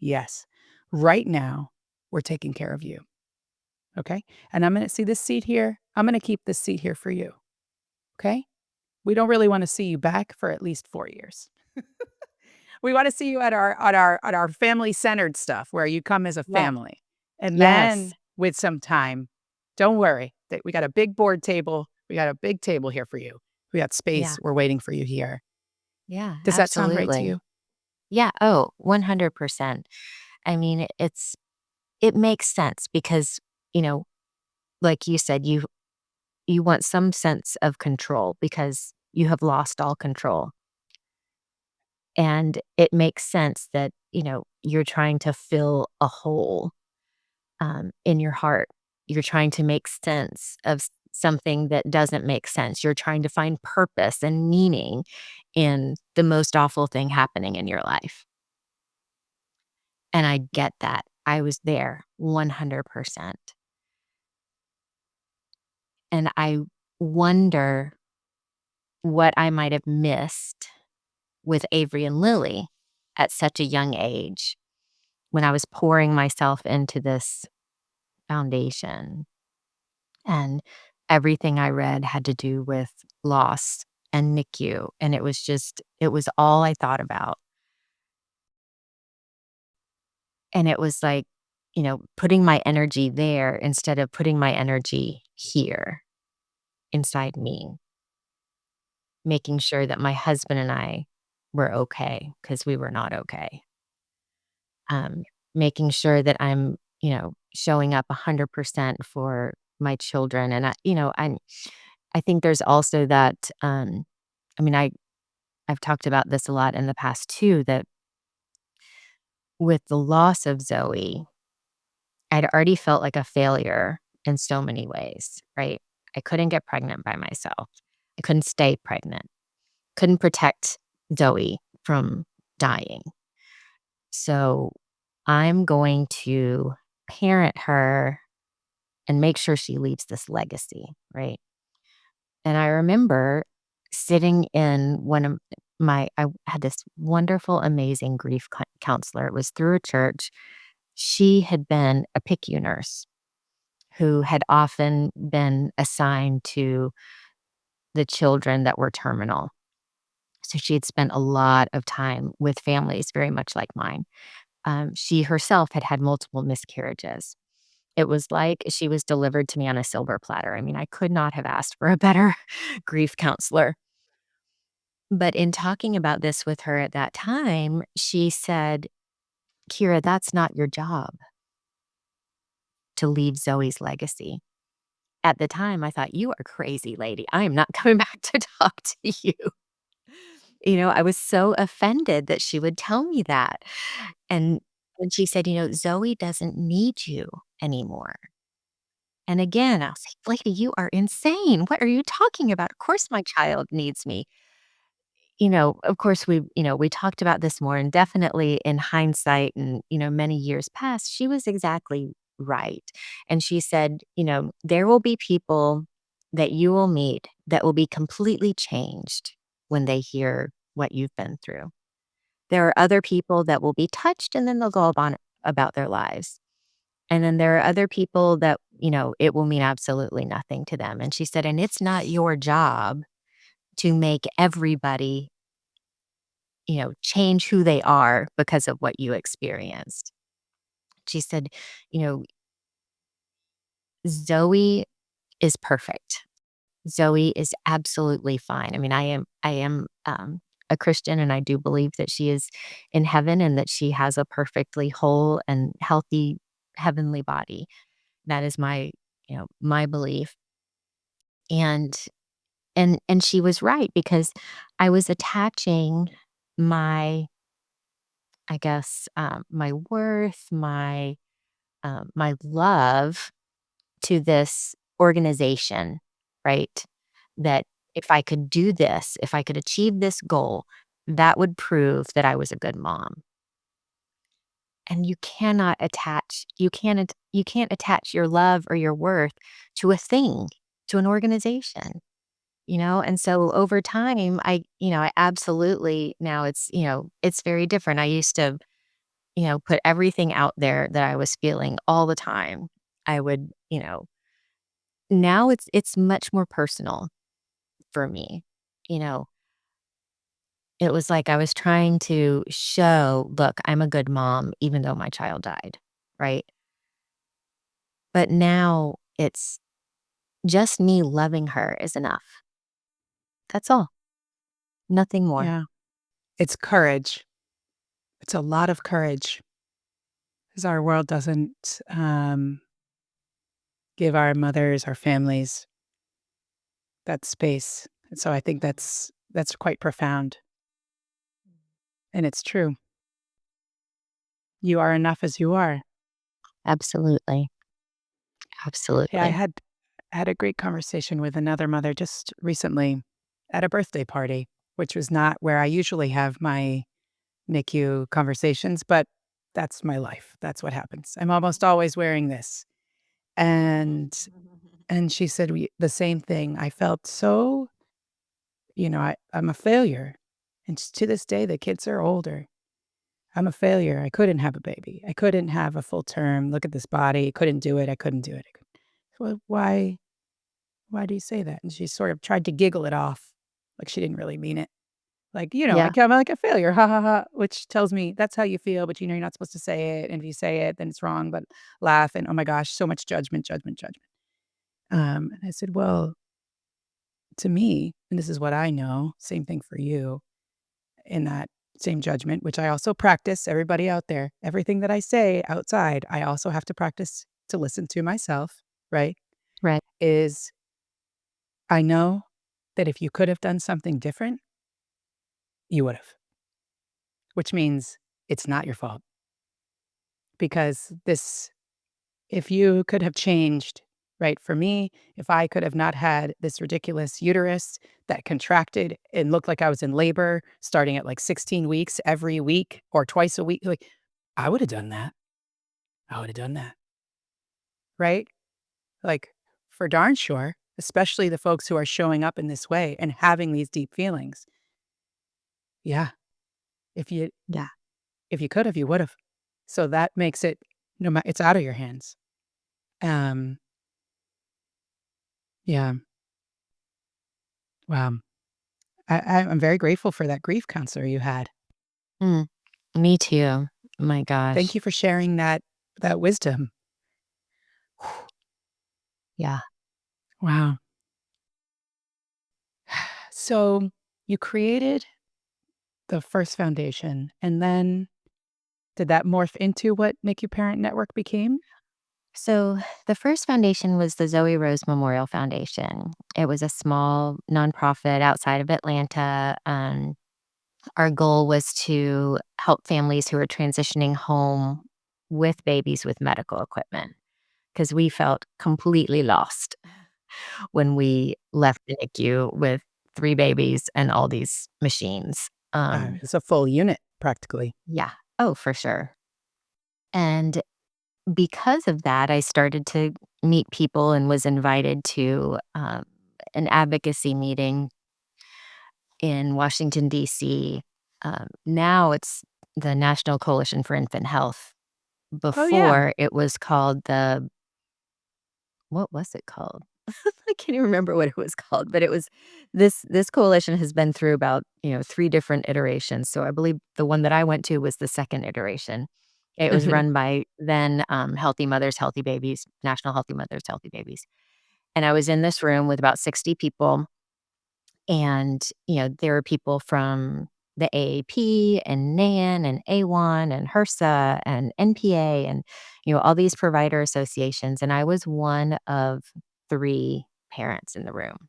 yes. Right now, we're taking care of you. Okay? And I'm gonna see this seat here. I'm gonna keep this seat here for you. Okay? We don't really wanna see you back for at least 4 years. We wanna see you at our family-centered stuff where you come as a Yeah. family. And Yes. then with some time, don't worry, that we got a big board table. We got a big table here for you. We got Yeah. space. We're waiting for you here. Yeah, Does that sound right to absolutely. you? Yeah, oh, 100%. I mean, it makes sense because, you know, like you said, you want some sense of control because you have lost all control. And it makes sense that, you're trying to fill a hole, in your heart. You're trying to make sense of something that doesn't make sense. You're trying to find purpose and meaning in the most awful thing happening in your life. And I get that. I was there 100%. And I wonder what I might have missed with Avery and Lily at such a young age when I was pouring myself into this foundation. And everything I read had to do with loss and NICU. And it was all I thought about. And it was like, putting my energy there instead of putting my energy here inside me, making sure that my husband and I were okay because we were not okay. Um, Making sure that I'm, showing up 100% for my children. And I think there's also that, I mean, I've talked about this a lot in the past too, that with the loss of Zoe, I'd already felt like a failure in so many ways, right? I couldn't get pregnant by myself. I couldn't stay pregnant. Couldn't protect Zoe from dying. So I'm going to parent her and make sure she leaves this legacy, right? And I remember sitting in one of I had this wonderful, amazing grief counselor. It was through a church. She had been a PICU nurse who had often been assigned to the children that were terminal. So she had spent a lot of time with families very much like mine. She herself had had multiple miscarriages. It was like she was delivered to me on a silver platter. I mean, I could not have asked for a better grief counselor. But in talking about this with her at that time, she said, "Keira, that's not your job to leave Zoe's legacy." At the time, I thought, "You are crazy, lady. I am not coming back to talk to you." I was so offended that she would tell me that. And when she said, "Zoe doesn't need you anymore." And again, I was like, "Lady, you are insane. What are you talking about? Of course my child needs me." Of course, we talked about this more, and definitely in hindsight and, many years past, she was exactly right. And she said, "There will be people that you will meet that will be completely changed when they hear what you've been through. There are other people that will be touched and then they'll go on about their lives. And then there are other people that, it will mean absolutely nothing to them." And she said, "And it's not your job to make everybody, change who they are because of what you experienced." She said, you know, "Zoe is perfect. Zoe is absolutely fine." I mean, I am a Christian and I do believe that she is in heaven and that she has a perfectly whole and healthy heavenly body. That is my belief. And and she was right because I was attaching my, I guess, my worth, my love to this organization, right? That if I could do this, if I could achieve this goal, that would prove that I was a good mom. And you can't attach your love or your worth to a thing, to an organization. And so over time, I absolutely now it's very different. I used to, put everything out there that I was feeling all the time. I would, now it's much more personal for me. You know, it was like I was trying to show, "Look, I'm a good mom even though my child died," right? But now it's just me loving her is enough. That's all. Nothing more. Yeah. It's courage. It's a lot of courage because our world doesn't give our mothers, our families that space. And so I think that's quite profound. And it's true. You are enough as you are. Absolutely. Hey, I Absolutely. had a great conversation with another mother just recently at a birthday party, which was not where I usually have my NICU conversations, but that's my life. That's what happens. I'm almost always wearing this. And and she said the same thing. I felt so, I'm a failure. And to this day, the kids are older. I'm a failure. I couldn't have a baby. I couldn't have a full term. Look at this body. Couldn't do it. I couldn't do it. I couldn't. Well, why do you say that? And she sort of tried to giggle it off, like she didn't really mean it. Like, Yeah. I'm like a failure, ha ha ha, which tells me that's how you feel, but you're not supposed to say it. And if you say it, then it's wrong, but laugh and oh my gosh, so much judgment, judgment, judgment. And I said, well, to me, and this is what I know, same thing for you in that same judgment, which I also practice, everybody out there, everything that I say outside, I also have to practice to listen to myself, right? Right. Is I know that if you could have done something different, you would have, which means it's not your fault because if you could have changed, right? For me, if I could have not had this ridiculous uterus that contracted and looked like I was in labor starting at like 16 weeks every week or twice a week, like I would have done that. I would have done that, right? Like for darn sure, especially the folks who are showing up in this way and having these deep feelings. Yeah. If you Yeah. if you could have, you would have. So that makes it no matter it's out of your hands. Um, yeah. Wow. I'm very grateful for that grief counselor you had. Mm, me too. My Thank gosh. you for sharing that wisdom. Yeah. Wow. So you created the first foundation, and then did that morph into what NICU Parent Network became? So the first foundation was the Zoe Rose Memorial Foundation. It was a small nonprofit outside of Atlanta. Our goal was to help families who are transitioning home with babies with medical equipment because we felt completely lost when we left the NICU with 3 babies and all these machines. It's a full unit, practically. Yeah. Oh, for sure. And because of that, I started to meet people and was invited to, an advocacy meeting in Washington, DC. Now it's the National Coalition for Infant Health. Oh, yeah. Before, it was called the what was it called? I can't even remember what it was called, but it was this coalition has been through about, 3 different iterations, so I believe the one that I went to was the 2nd iteration. It was run by then, Healthy Mothers, Healthy Babies, National Healthy Mothers, Healthy Babies, and I was in this room with about 60 people, and, there were people from the AAP and NAN and AWAN and HRSA and NPA and, all these provider associations, and I was one of 3 parents in the room.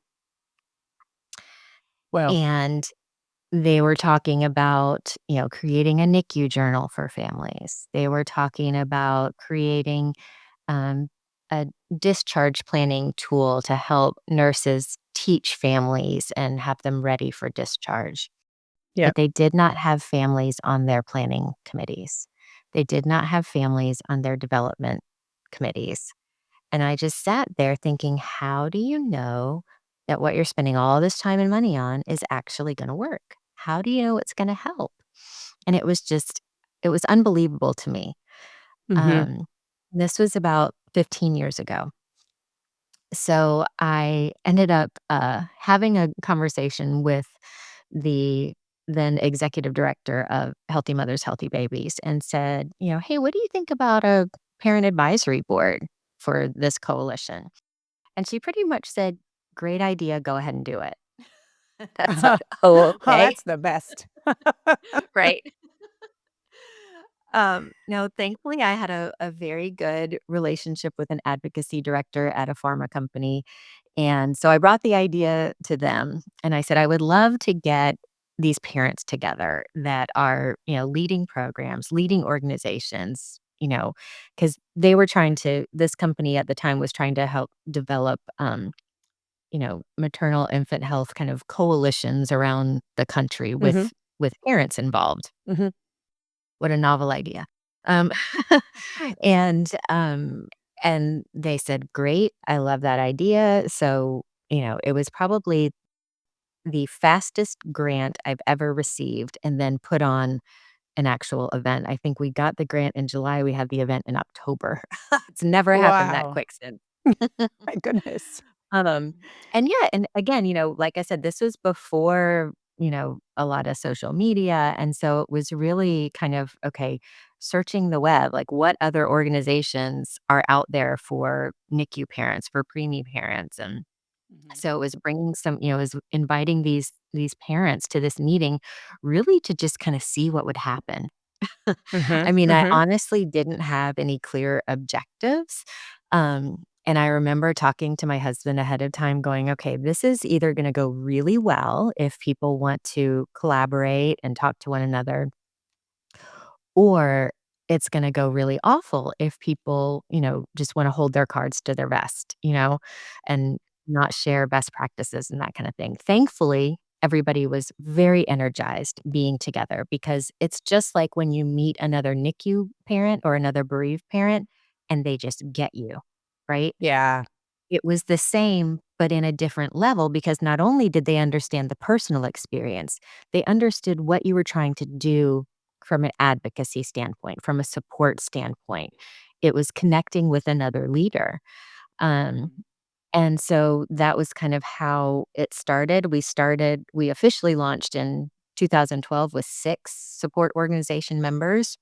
Well, And they were talking about, creating a NICU journal for families. They were talking about creating um, a discharge planning tool to help nurses teach families and have them ready for discharge. yeah. But they did not have families on their planning committees. They did not have families on their development committees. And I just sat there thinking, how do you know that what you're spending all this time and money on is actually going to work? How do you know it's going to help? And it was unbelievable to me. Mhm. Um, this was about 15 years ago. So I ended up having a conversation with the then executive director of Healthy Mothers, Healthy Babies, and said, "Hey, what do you think about a parent advisory board for this coalition?" And she pretty much said, "Great idea, go ahead and do it." That's like, "Oh, Oh, okay." that's the best. Right? No, thankfully, I had a very good relationship with an advocacy director at a pharma company, and so I brought the idea to them, and I said, "I would love to get these parents together that are, leading programs, leading organizations," because they were trying to this company at the time was trying to help develop, maternal infant health kind of coalitions around the country Mhm, with parents involved. mhm. What a novel idea. Um, and, um, and they said, "Great, I love that idea." So, it was probably the fastest grant I've ever received and then put on an actual event. I think we got the grant in July, we had the event in October. It's never happened that Wow. quick since. My goodness. Um, and yeah, and again, like I said, this was before, a lot of social media. And so it was really kind of, okay, searching the web, like what other organizations are out there for NICU parents, for preemie parents. And Mhm, so it was bringing some, it was inviting these parents to this meeting really to just kind of see what would happen. mhm, I mean, I mhm. honestly didn't have any clear objectives. And I remember talking to my husband ahead of time going, okay, this is either going to go really well if people want to collaborate and talk to one another, or it's going to go really awful if people, just want to hold their cards to their vest, and not share best practices and that kind of thing. Thankfully, everybody was very energized being together because it's just like when you meet another NICU parent or another bereaved parent and they just get you, right? Yeah. It was the same, but in a different level because not only did they understand the personal experience, they understood what you were trying to do from an advocacy standpoint, from a support standpoint. It was connecting with another leader. Um, Mhm, and so that was kind of how it started. We officially launched in 2012 with 6 support organization members.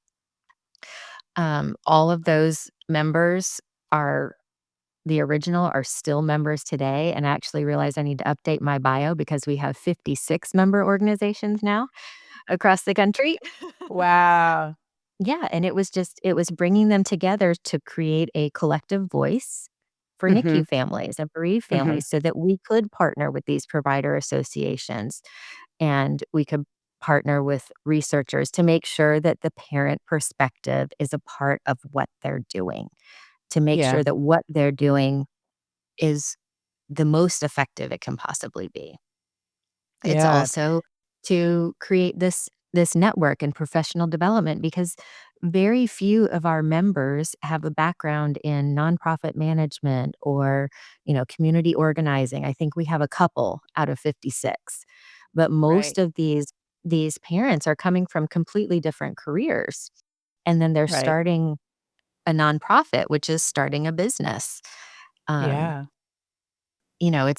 All of those members are the original are still members today, and I actually realized I need to update my bio because we have 56 member organizations now across the country. wow. Yeah, and it was bringing them together to create a collective voice for Mhm, NICU families and bereaved mhm. families so that we could partner with these provider associations and we could partner with researchers to make sure that the parent perspective is a part of what they're doing, to make Yeah, sure that what they're doing is the most effective it can possibly be. It's yeah. also to create this network and professional development because very few of our members have a background in nonprofit management or, community organizing. I think we have a couple out of 56. But Right, most of these parents are coming from completely different careers. And then they're right. starting a nonprofit, which is starting a business. Um, Yeah.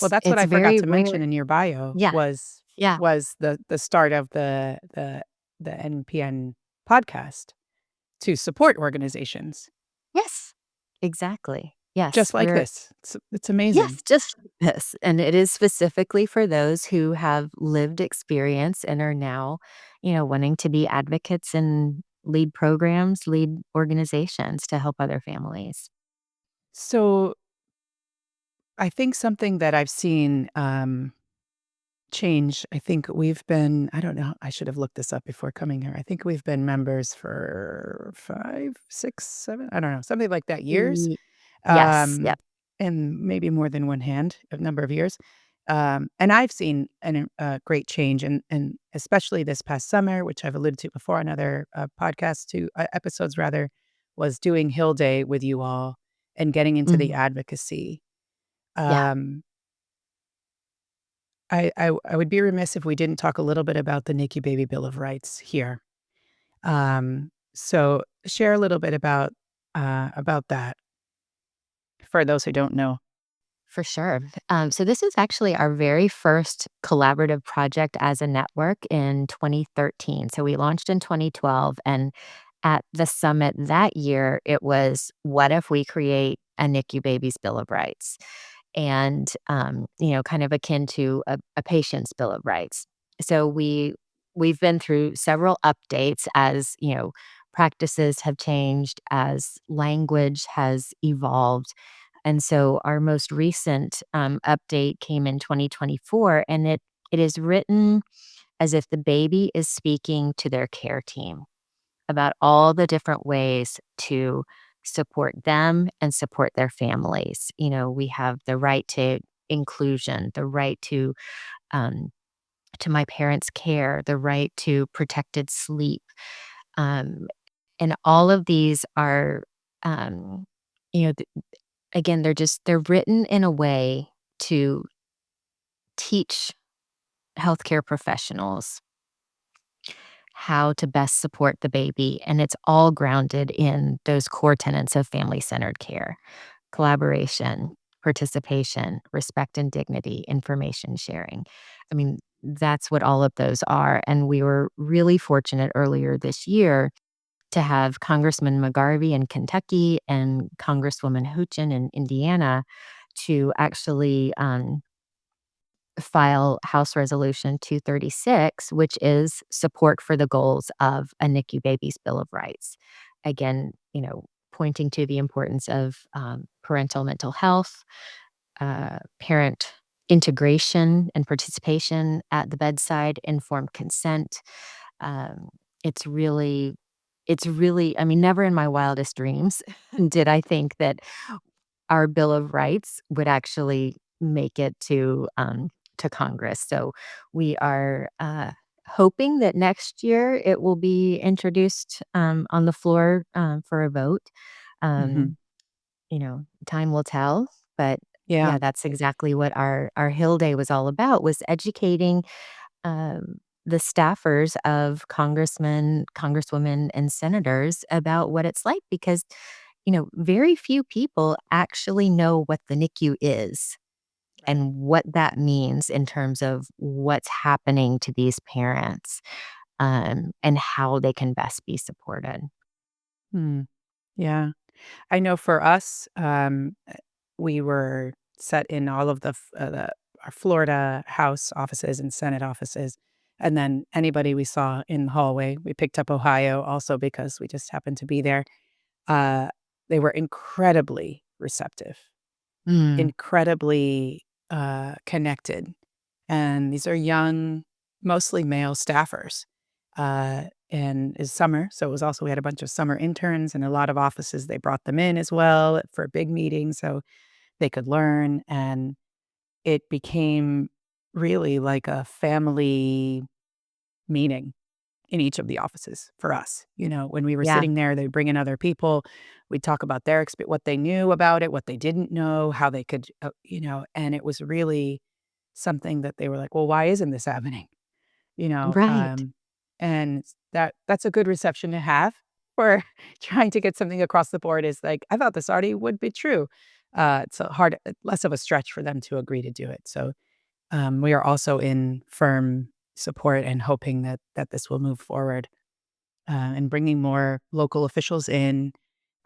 Well, it's that's what it's I forgot very to rare. mention in your bio Yeah, was yeah. the start of the NPN podcast to support organizations Yes, exactly. Yes, just like we're this. It's amazing. yes, just like this, and it is specifically for those who have lived experience and are now, wanting to be advocates and lead programs, lead organizations to help other families. So, I think something that I've seen, change, I think we've been I don't know, I should have looked this up before coming here. I think we've been members for 5, 6, 7, I don't know, something like that, years, Ye Yes, um, yep. and maybe more than one hand, a number of years, and I've seen a great change, and especially this past summer, which I've alluded to before on other, podcasts to episodes rather, was doing Hill Day with you all and getting into the Mhm. advocacy. Yeah. Um, I would be remiss if we didn't talk a little bit about the NICU Baby Bill of Rights here. So share a little bit about that for those who don't know. For sure. So this is actually our very first collaborative project as a network in 2013. So we launched in 2012, and at the summit that year, it was, "What if we create a NICU baby's Bill of Rights?" And, kind of akin to a patient's Bill of Rights. So we've been through several updates as, practices have changed, as language has evolved, and so our most recent, update came in 2024, and it is written as if the baby is speaking to their care team about all the different ways to support them and support their families. We have the right to inclusion, the right to my parents' care, the right to protected sleep, um, and all of these are, um, you know, again, they're written in a way to teach healthcare professionals how to best support the baby, and it's all grounded in those core tenets of family-centered care: collaboration, participation, respect and dignity, information sharing. I mean, that's what all of those are, and we were really fortunate earlier this year to have Congressman McGarvey in Kentucky and Congresswoman Houchin in Indiana to actually, file House Resolution 236, which is support for the goals of a NICU baby's Bill of Rights. Again, pointing to the importance of parental mental health, parent integration and participation at the bedside, informed consent. Um, it's really, I mean, never in my wildest dreams did I think that our Bill of Rights would actually make it to Congress. So we are hoping that next year it will be introduced on the floor for a vote. Mhm. Um, Time will tell, but Yeah. yeah, that's exactly what our Hill Day was all about, was educating um, the staffers of congressmen, congresswomen, and senators about what it's like, because very few people actually know what the NICU is Right. and what that means in terms of what's happening to these parents, and how they can best be supported. Hmm. Yeah. I know for us, we were set in all of our Florida House offices and Senate offices, and then anybody we saw in the hallway. We picked up Ohio also because we just happened to be there. Uh, they were incredibly receptive, Mm, incredibly connected, and these are young, mostly male staffers. And it's summer, so it was also we had a bunch of summer interns and a lot of offices. They brought them in as well for a big meeting so they could learn, and it became really like a family meeting in each of the offices for us. When we were yeah, sitting there, they'd bring in other people. We'd talk about their what they knew about it, what they didn't know, how they could, and it was really something that they were like, "Well, why isn't this happening?" You know, right, um, and that's a good reception to have for trying to get something across the board is like, I thought this already would be true. It's a less of a stretch for them to agree to do it. So we are also in firm support and hoping that this will move forward and bringing more local officials in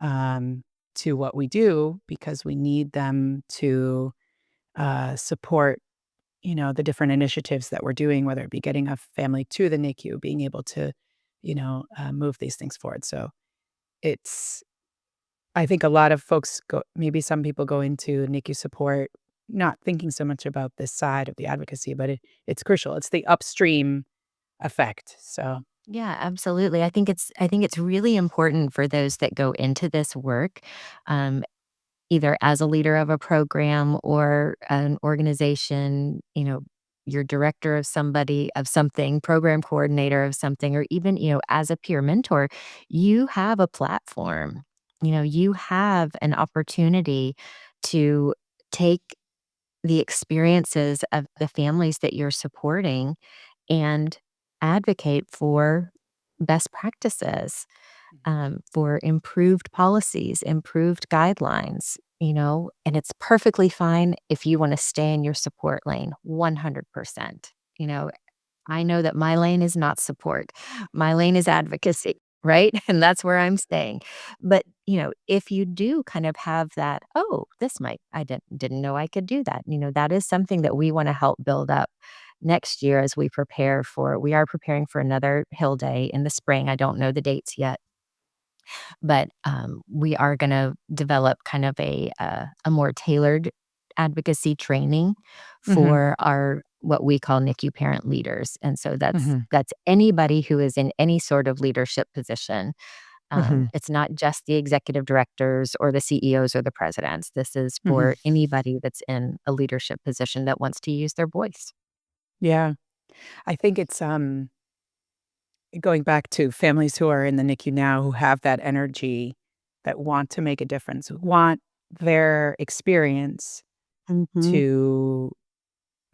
um, to what we do because we need them to support the different initiatives that we're doing, whether it be getting a family to the NICU, being able to, move these things forward. So it's, I think a lot of folks maybe some people go into NICU support not thinking so much about this side of the advocacy, but it's crucial. It's the upstream effect. So, yeah, absolutely. I think it's really important for those that go into this work, um, either as a leader of a program or an organization, you're director of something, program coordinator of something, or even, as a peer mentor, you have a platform. You have an opportunity to take the experiences of the families that you're supporting and advocate for best practices, Mhm. for improved policies, improved guidelines. and it's perfectly fine if you wanna stay in your support lane 100%. You know, I know that my lane is not support. My lane is advocacy, right? And that's where I'm staying. But, if you do kind of have that, "Oh, this might I didn't know I could do that." That is something that we wanna help build up next year as we are preparing for another Hill Day in the spring. I don't know the dates yet, but, we are gonna develop kind of a more tailored advocacy training Mhm. for our what we call NICU parent leaders, and so that's Mhm. that's anybody who is in any sort of leadership position. Mhm. It's not just the executive directors or the CEOs or the presidents. This is Mhm. for anybody that's in a leadership position that wants to use their voice. Yeah. I think it's, going back to families who are in the NICU now who have that energy, that want to make a difference, who want their experience Mhm. to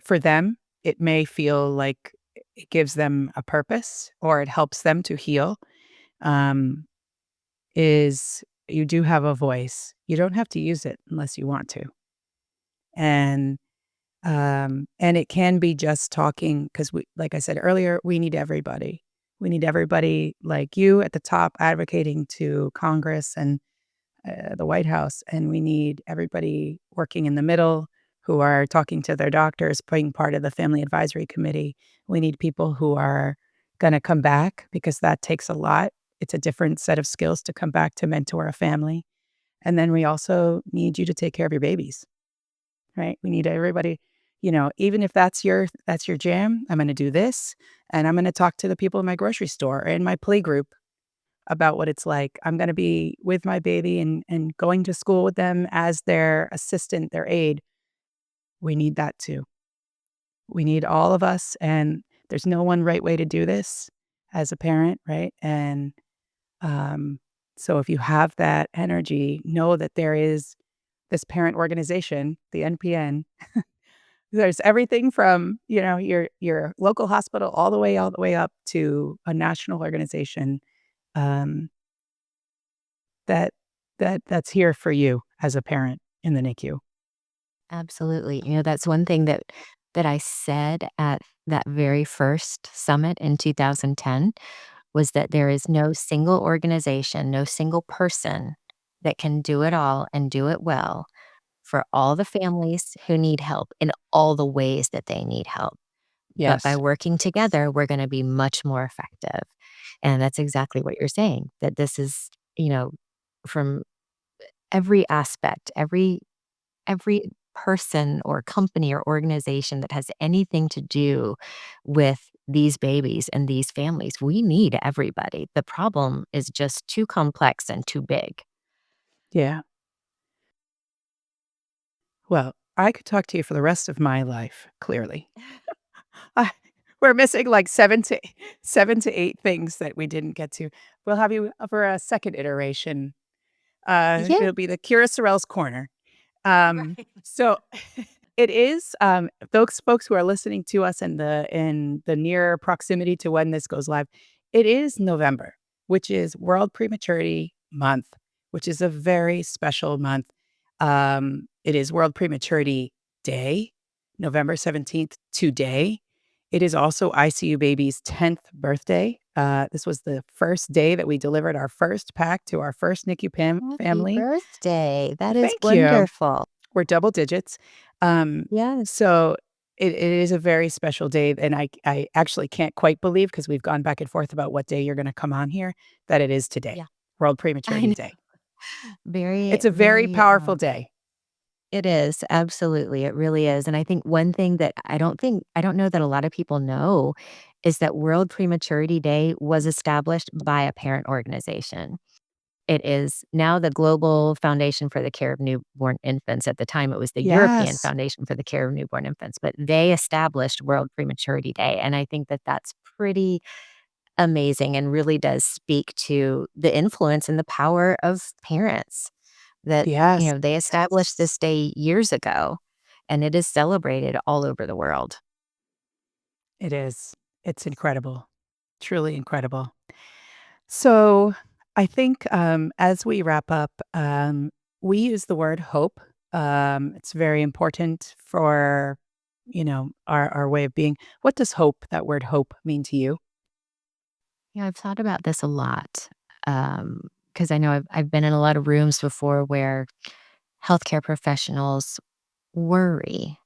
for them, it may feel like it gives them a purpose or it helps them to heal, um, is you do have a voice. You don't have to use it unless you want to. And and it can be just talking because we like I said earlier, we need everybody. We need everybody like you at the top advocating to Congress and the White House, and we need everybody working in the middle who are talking to their doctors, being part of the Family Advisory Committee. We need people who are going to come back because that takes a lot. It's a different set of skills to come back to mentor a family. And then we also need you to take care of your babies, right? We need everybody, even if that's your jam, I'm going to do this and I'm going to talk to the people in my grocery store or in my play group about what it's like. I'm gonna be with my baby and going to school with them as their assistant, their aide. We need that too. We need all of us, and there's no one right way to do this as a parent, right? And, um, so if you have that energy, know that there is this parent organization, the NPN. There's everything from, your local hospital all the way up to a national organization, um, That that's here for you as a parent in the NICU. Absolutely. That's one thing that I said at that very first summit in 2010 was that there is no single organization, no single person that can do it all and do it well for all the families who need help in all the ways that they need help. But by Yes. working together, we're going to be much more effective. And that's exactly what you're saying, that this is, from every aspect, every person or company or organization that has anything to do with these babies and these families. We need everybody. The problem is just too complex and too big. Yeah. Well, I could talk to you for the rest of my life, clearly. I we're missing like 7 to 8 things that we didn't get to. We'll have you for a second iteration. Yeah. It'll be the Keira Sorrells Corner. So it is, those folks who are listening to us in the near proximity to when this goes live, it is November, which is World Prematurity Month, which is a very special month. It is World Prematurity Day, November 17th, today. It is also ICU Baby's 10th birthday. This was the first day that we delivered our first pack to our first NICU Happy family. birthday. That is Thank you. wonderful. We're double digits. Um, Yes. so it is a very special day, and I actually can't quite believe because we've gone back and forth about what day you're gonna come on here, that it is today, Yeah. World I Prematurity know. Day. Very, It's a very very, powerful day. it is. Absolutely. It really is. And I think one thing that I don't know that a lot of people know is that World Prematurity Day was established by a parent organization. It is now the Global Foundation for the Care of Newborn Infants. At the time, it was the European Yes. Foundation for the Care of Newborn Infants, but they established World Prematurity Day, and I think that that's pretty amazing and really does speak to the influence and the power of parents that, Yes, they established this day years ago, and it is celebrated all over the world. it is. It's incredible, truly incredible. So, I think, as we wrap up, we use the word hope. It's very important for, our way of being. What does hope, that word hope, mean to you? Yeah, I've thought about this a lot, because I know I've been in a lot of rooms before where healthcare professionals worry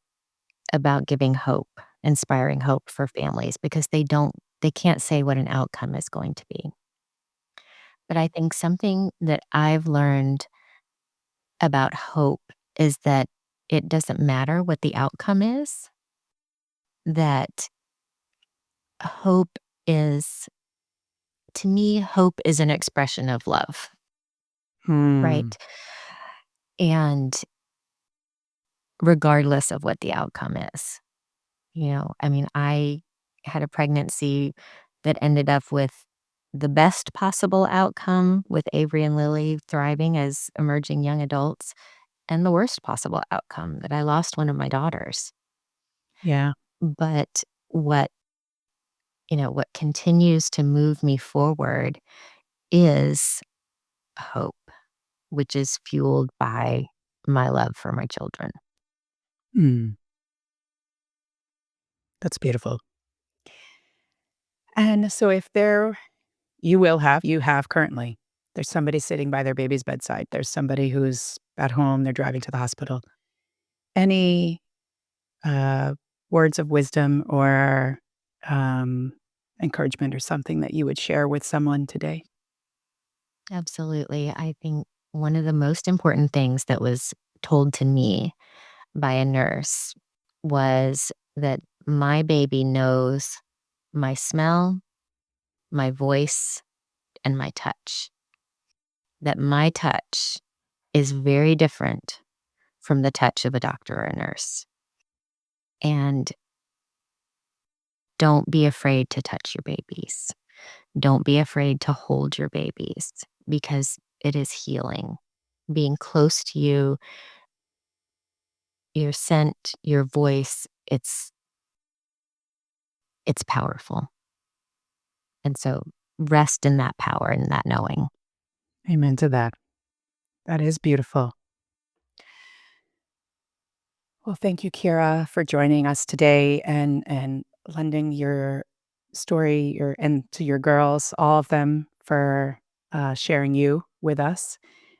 about giving hope, inspiring hope for families because they can't say what an outcome is going to be. But I think something that I've learned about hope is that it doesn't matter what the outcome is, that hope is to me, hope is an expression of love, Hmm. right? And regardless of what the outcome is. I mean, I had a pregnancy that ended up with the best possible outcome with Avery and Lily thriving as emerging young adults, and the worst possible outcome that I lost one of my daughters. Yeah. But what, what continues to move me forward is hope, which is fueled by my love for my children. Mm, that's beautiful. And so if there you have currently, there's somebody sitting by their baby's bedside. There's somebody who's at home, they're driving to the hospital. Any uh, words of wisdom or um, encouragement or something that you would share with someone today? Absolutely. I think one of the most important things that was told to me by a nurse was that my baby knows my smell, my voice, and my touch. That my touch is very different from the touch of a doctor or a nurse. And don't be afraid to touch your babies. Don't be afraid to hold your babies because it is healing. Being close to you, your scent, your voice, it's powerful. And so rest in that power and that knowing. Amen to that. That is beautiful. Well, thank you, Kira, for joining us today and lending your story, and to your girls, all of them, for sharing you with us.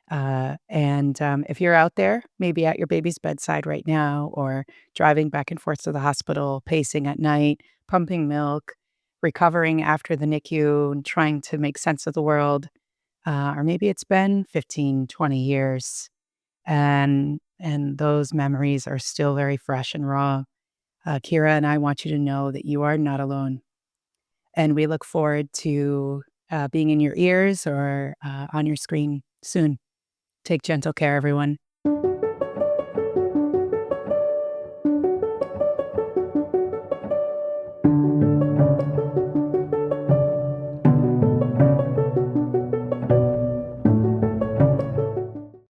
And if you're out there, maybe at your baby's bedside right now, or driving back and forth to the hospital, pacing at night, pumping milk, recovering after the NICU, and trying to make sense of the world, or maybe it's been 15, 20 years and those memories are still very fresh and raw. Kira and I want you to know that you are not alone, and we look forward to being in your ears or on your screen soon. Take gentle care, everyone.